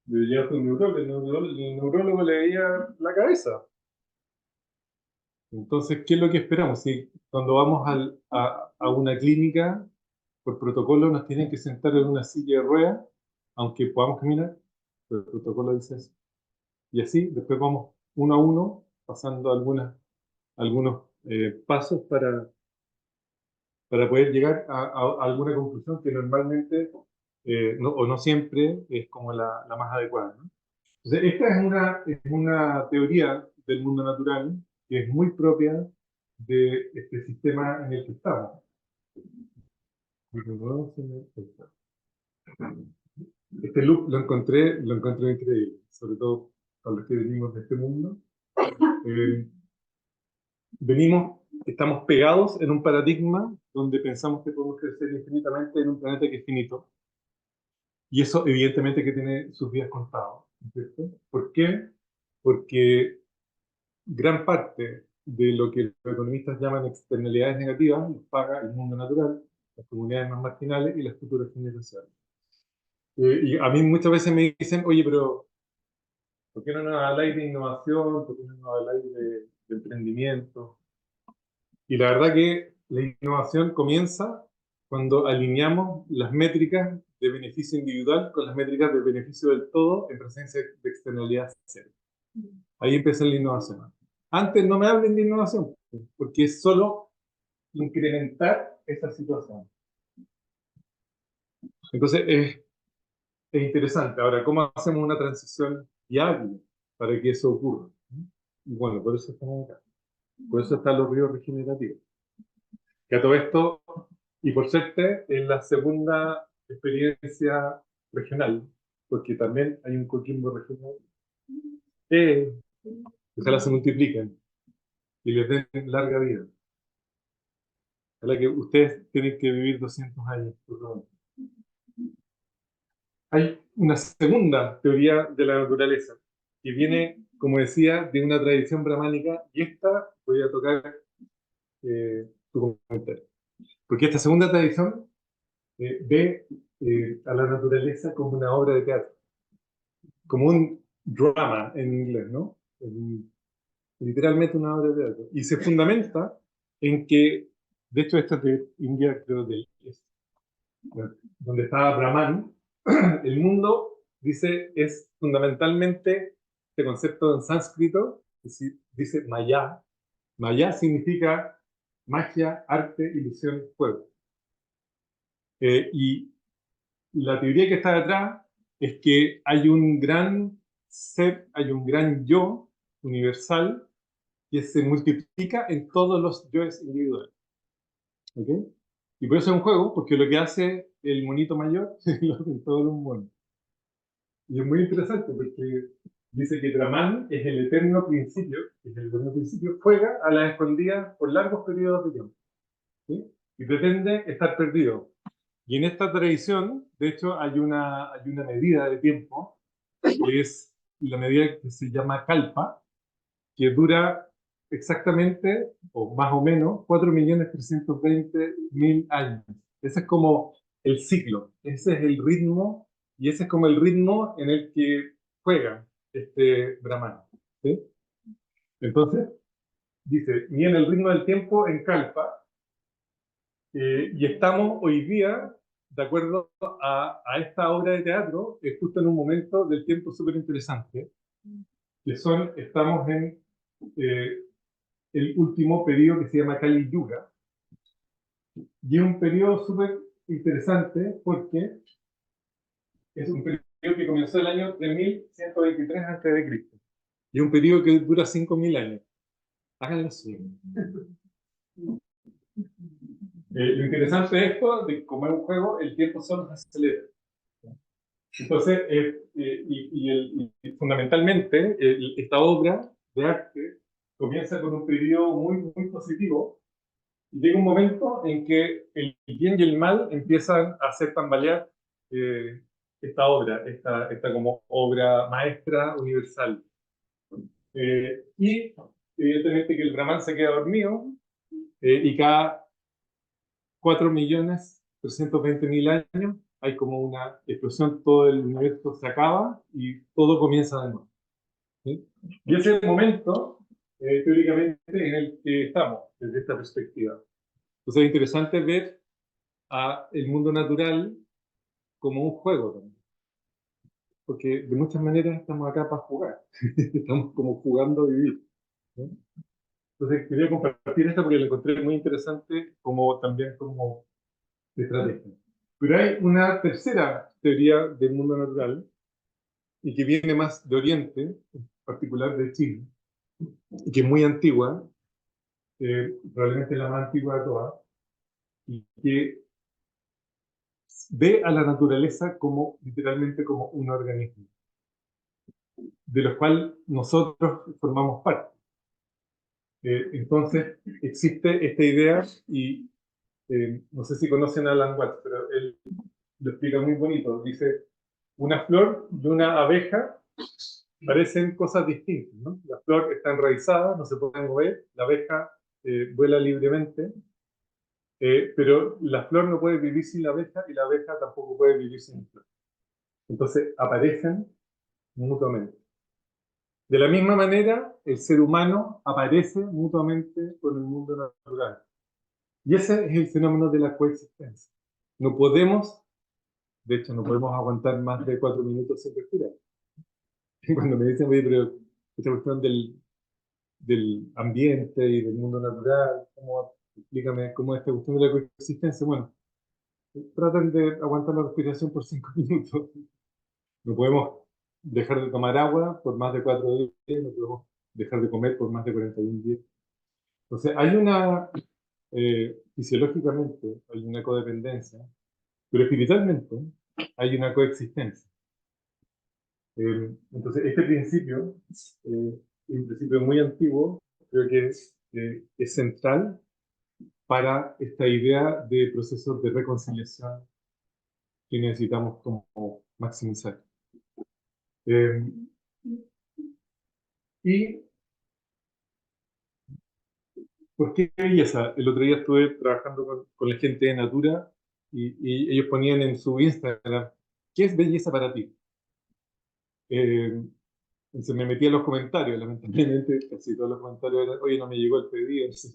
H: debería ser un neurólogo, el neurólogo le veía la cabeza. Entonces, ¿qué es lo que esperamos? Si cuando vamos a una clínica, por protocolo nos tienen que sentar en una silla de ruedas, aunque podamos caminar, pero el protocolo dice eso. Y así, después vamos uno a uno, pasando algunos pasos para poder llegar a alguna conclusión que normalmente, o no siempre, es como la más adecuada, ¿no? Entonces, esta es una teoría del mundo natural que es muy propia de este sistema en el que estamos. Este loop lo encontré increíble, sobre todo para los que venimos de este mundo. Estamos pegados en un paradigma donde pensamos que podemos crecer infinitamente en un planeta que es finito. Y eso evidentemente que tiene sus días contados, ¿cierto? ¿Por qué? Porque gran parte de lo que los economistas llaman externalidades negativas los paga el mundo natural, las comunidades más marginales y las futuras generaciones. Y a mí muchas veces me dicen, oye, pero ¿por qué no nos habláis de innovación? ¿Por qué no nos habláis de emprendimiento? Y la verdad que la innovación comienza cuando alineamos las métricas de beneficio individual con las métricas de beneficio del todo en presencia de externalidad cero. Ahí empieza la innovación. Antes no me hablen de innovación, porque es solo incrementar esa situación. Entonces es interesante. Ahora, ¿cómo hacemos una transición viable para que eso ocurra? Y bueno, por eso estamos acá. Por eso están los ríos regenerativos. Que a todo esto, y por suerte, es la segunda experiencia regional, porque también hay un Coquimbo regional. Ojalá se multipliquen y les den larga vida. Ojalá que ustedes tienen que vivir 200 años, por lo menos. Hay una segunda teoría de la naturaleza que viene, como decía, de una tradición brahmánica, y esta voy a tocar tu comentario. Porque esta segunda tradición ve a la naturaleza como una obra de teatro, como un drama en inglés, ¿no? Literalmente una obra de teatro. Y se fundamenta en que, de hecho, esta es de India, creo, del este, donde estaba Brahman, el mundo, dice, es fundamentalmente este concepto en sánscrito, dice Maya. Maya significa magia, arte, ilusión, juego. Y la teoría que está detrás es que hay un gran ser, hay un gran yo universal que se multiplica en todos los yoes individuales. ¿Ok? Y por eso es un juego, porque lo que hace el monito mayor lo hace en todo un mono. Y es muy interesante porque dice que Brahman es el eterno principio, juega a las escondidas por largos periodos de tiempo. ¿Sí? Y pretende estar perdido. Y en esta tradición, de hecho, hay una medida de tiempo, que es la medida que se llama Kalpa, que dura exactamente, o más o menos, 4.320.000 años. Ese es como el ciclo, ese es el ritmo, y ese es como el ritmo en el que juega este Brahman. ¿Sí? Entonces, dice, y en el ritmo del tiempo en Kalpa, y estamos hoy día, de acuerdo a esta obra de teatro, justo en un momento del tiempo súper interesante, que estamos en el último periodo que se llama Kali Yuga, y es un periodo súper interesante porque es un periodo que comenzó el año 3123 a.C. y es un periodo que dura 5.000 años. Háganlo así. Lo interesante de esto, de como es un juego, el tiempo solo se acelera. Entonces, fundamentalmente, esta obra de arte comienza con un periodo muy, muy positivo. Y llega un momento en que el bien y el mal empiezan a hacer tambalear esta obra, esta como obra maestra universal. Y evidentemente que el Brahman se queda dormido y cada 4.320.000 años hay como una explosión, todo el universo se acaba y todo comienza de nuevo. ¿Sí? Y ese es el momento, teóricamente, en el que estamos, desde esta perspectiva. Entonces es interesante ver a el mundo natural como un juego también. Porque de muchas maneras estamos acá para jugar. Estamos como jugando a vivir. ¿No? Entonces quería compartir esto porque lo encontré muy interesante como también como estrategia. Pero hay una tercera teoría del mundo natural y que viene más de Oriente, en particular de China, y que es muy antigua, probablemente la más antigua de todas, y que ve a la naturaleza como literalmente como un organismo, de los cuales nosotros formamos parte. Entonces existe esta idea y no sé si conocen a Alan Watts, pero él lo explica muy bonito. Dice, una flor y una abeja parecen cosas distintas, ¿no? La flor está enraizada, no se puede mover, la abeja vuela libremente, pero la flor no puede vivir sin la abeja y la abeja tampoco puede vivir sin la flor. Entonces aparecen mutuamente. De la misma manera, el ser humano aparece mutuamente con el mundo natural. Y ese es el fenómeno de la coexistencia. No podemos, de hecho, no podemos aguantar más de 4 minutos sin respirar. Cuando me dicen, oye, pero esta cuestión del ambiente y del mundo natural, explícame cómo es esta cuestión de la coexistencia. Bueno, traten de aguantar la respiración por 5 minutos. No podemos dejar de tomar agua por más de 4 días, no podemos dejar de comer por más de 41 días. Entonces, hay una, fisiológicamente, hay una codependencia, pero espiritualmente hay una coexistencia. Entonces, este principio es un principio muy antiguo, creo que es central para esta idea de procesos de reconciliación que necesitamos como maximizar. ¿Y por qué belleza? El otro día estuve trabajando con la gente de Natura y ellos ponían en su Instagram, ¿qué es belleza para ti? Se me metía en los comentarios, lamentablemente, casi todos los comentarios eran, oye, no me llegó el pedido. No sé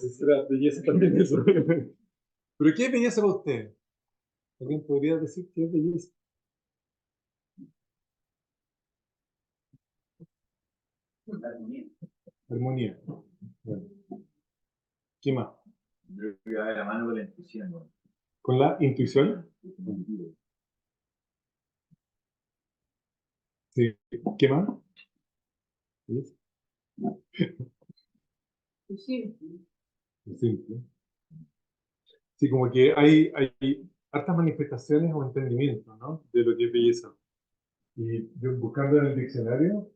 H: si será belleza también eso. ¿Pero qué es belleza para usted? ¿Alguien podría decir qué es belleza?
I: Armonía.
H: Armonía. Bueno. ¿Qué más?
I: Yo creo que va de la mano con la intuición, ¿no?
H: ¿Con la intuición? Sí. ¿Qué más? ¿Sí?
C: Sí.
H: Simple. Sí, como que hay hartas manifestaciones o entendimientos, ¿no? De lo que es belleza. Y yo buscando en el diccionario,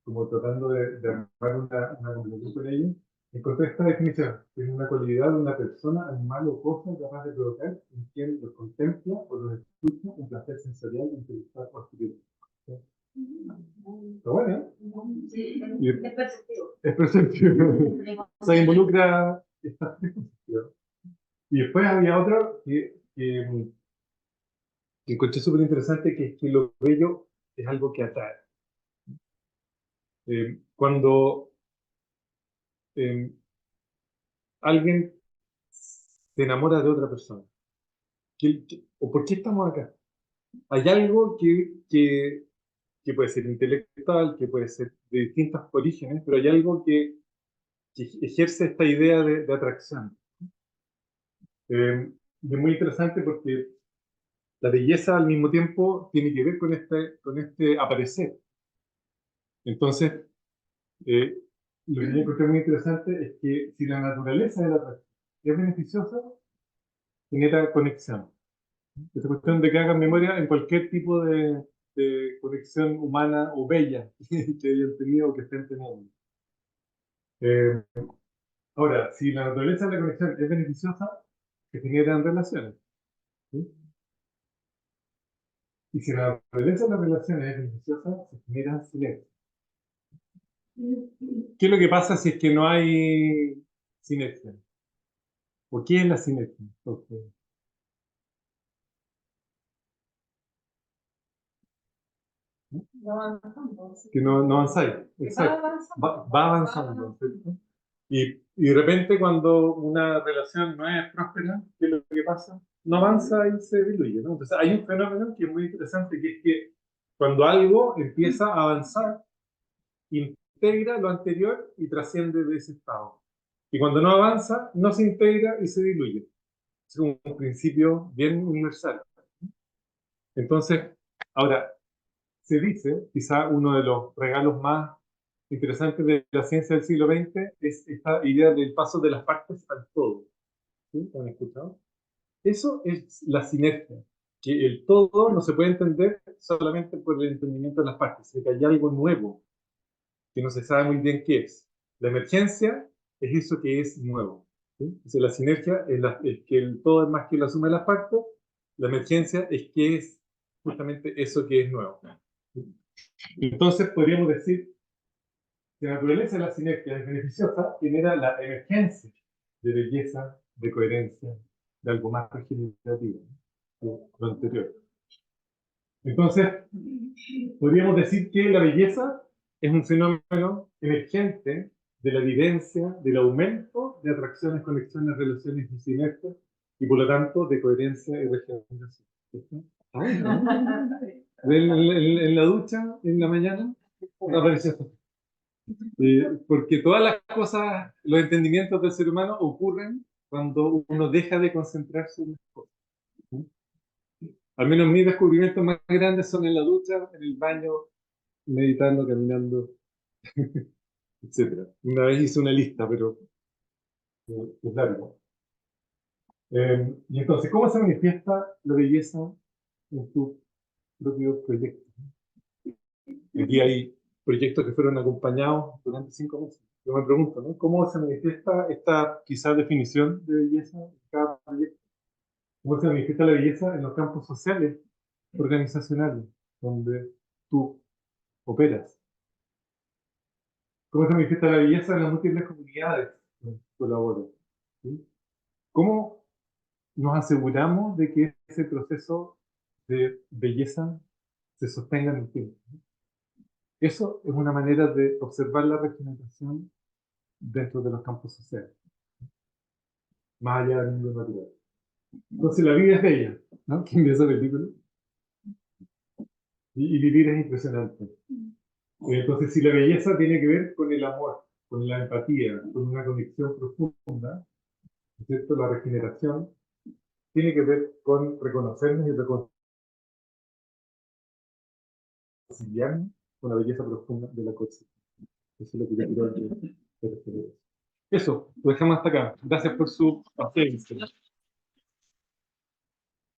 H: como tratando de armar una conversación con ellos, encontré esta definición, que es una cualidad de una persona, animal o cosa capaz de provocar en quien los contempla o los escucha un placer sensorial, intelectual o espiritual. ¿Sí? Está bueno, ¿eh?
F: Sí,
H: Y
F: es perceptivo.
H: es perceptivo. O sea, involucra estas tres concepciones. Y después había otro que encontré súper interesante, que es que lo bello es algo que atrae. Cuando alguien se enamora de otra persona, ¿o por qué estamos acá? Hay algo que puede ser intelectual, que puede ser de distintos orígenes, pero hay algo que ejerce esta idea de atracción. Y es muy interesante porque la belleza al mismo tiempo tiene que ver con este aparecer. Entonces, lo que yo encontré muy interesante es que si la naturaleza de la atracción es beneficiosa, genera conexión. Esa cuestión de que hagan memoria en cualquier tipo de conexión humana o bella que hayan tenido o que estén teniendo. Eh, Ahora, si la naturaleza de la conexión es beneficiosa, se generan relaciones. ¿Sí? Y si la naturaleza de las relaciones es beneficiosa, se generan silencios. ¿Qué es lo que pasa si es que no hay sinergia? ¿O qué es la sinergia? Entonces, que no avanzáis. Exacto. Va avanzando, ¿cierto? Y de repente cuando una relación no es próspera, ¿qué es lo que pasa? No avanza y se diluye, ¿no? Entonces hay un fenómeno que es muy interesante, que es que cuando algo empieza a avanzar, integra lo anterior y trasciende de ese estado. Y cuando no avanza, no se integra y se diluye. Es un principio bien universal. Entonces, ahora, se dice, quizá uno de los regalos más interesantes de la ciencia del siglo XX es esta idea del paso de las partes al todo. ¿Sí? ¿Han escuchado? Eso es la sinergia, que el todo no se puede entender solamente por el entendimiento de las partes, sino que hay algo nuevo, que no se sabe muy bien qué es. La emergencia es eso que es nuevo. ¿Sí? Entonces, la sinergia es que el todo es más que la suma de las partes, la emergencia es que es justamente eso que es nuevo. ¿Sí? Entonces, podríamos decir que la naturaleza de la sinergia es beneficiosa, genera la emergencia de belleza, de coherencia, de algo más regenerativo, ¿no? Lo anterior. Entonces, podríamos decir que la belleza es un fenómeno emergente de la vivencia del aumento de atracciones, conexiones, relaciones y sinergias, y por lo tanto de coherencia y regeneración. ¿Cierto? En la ducha, en la mañana, apareció esto. Porque todas las cosas, los entendimientos del ser humano ocurren cuando uno deja de concentrarse en las cosas. ¿Sí? Al menos mis descubrimientos más grandes son en la ducha, en el baño, meditando, caminando, etc. Una vez hice una lista, pero es largo. Y entonces, ¿cómo se manifiesta la belleza en tu propio proyecto? Aquí hay proyectos que fueron acompañados durante 5 meses. Yo me pregunto, ¿no? ¿Cómo se manifiesta esta quizás definición de belleza en cada proyecto? ¿Cómo se manifiesta la belleza en los campos sociales, organizacionales, donde tú operas? ¿Cómo se manifiesta la belleza en las múltiples comunidades donde colaboras? ¿Sí? ¿Cómo nos aseguramos de que ese proceso de belleza se sostenga en el tiempo? Eso es una manera de observar la regeneración dentro de los campos sociales, más allá del mundo natural. Entonces la vida es bella, ¿no? ¿Quién vio esa película? Y vivir es impresionante. Entonces, si la belleza tiene que ver con el amor, con la empatía, con una conexión profunda, ¿cierto? La regeneración tiene que ver con reconocernos y reconciliarnos con la belleza profunda de la coexistència. Eso es lo que yo quiero decir. Eso, lo dejamos hasta acá. Gracias por su paciencia.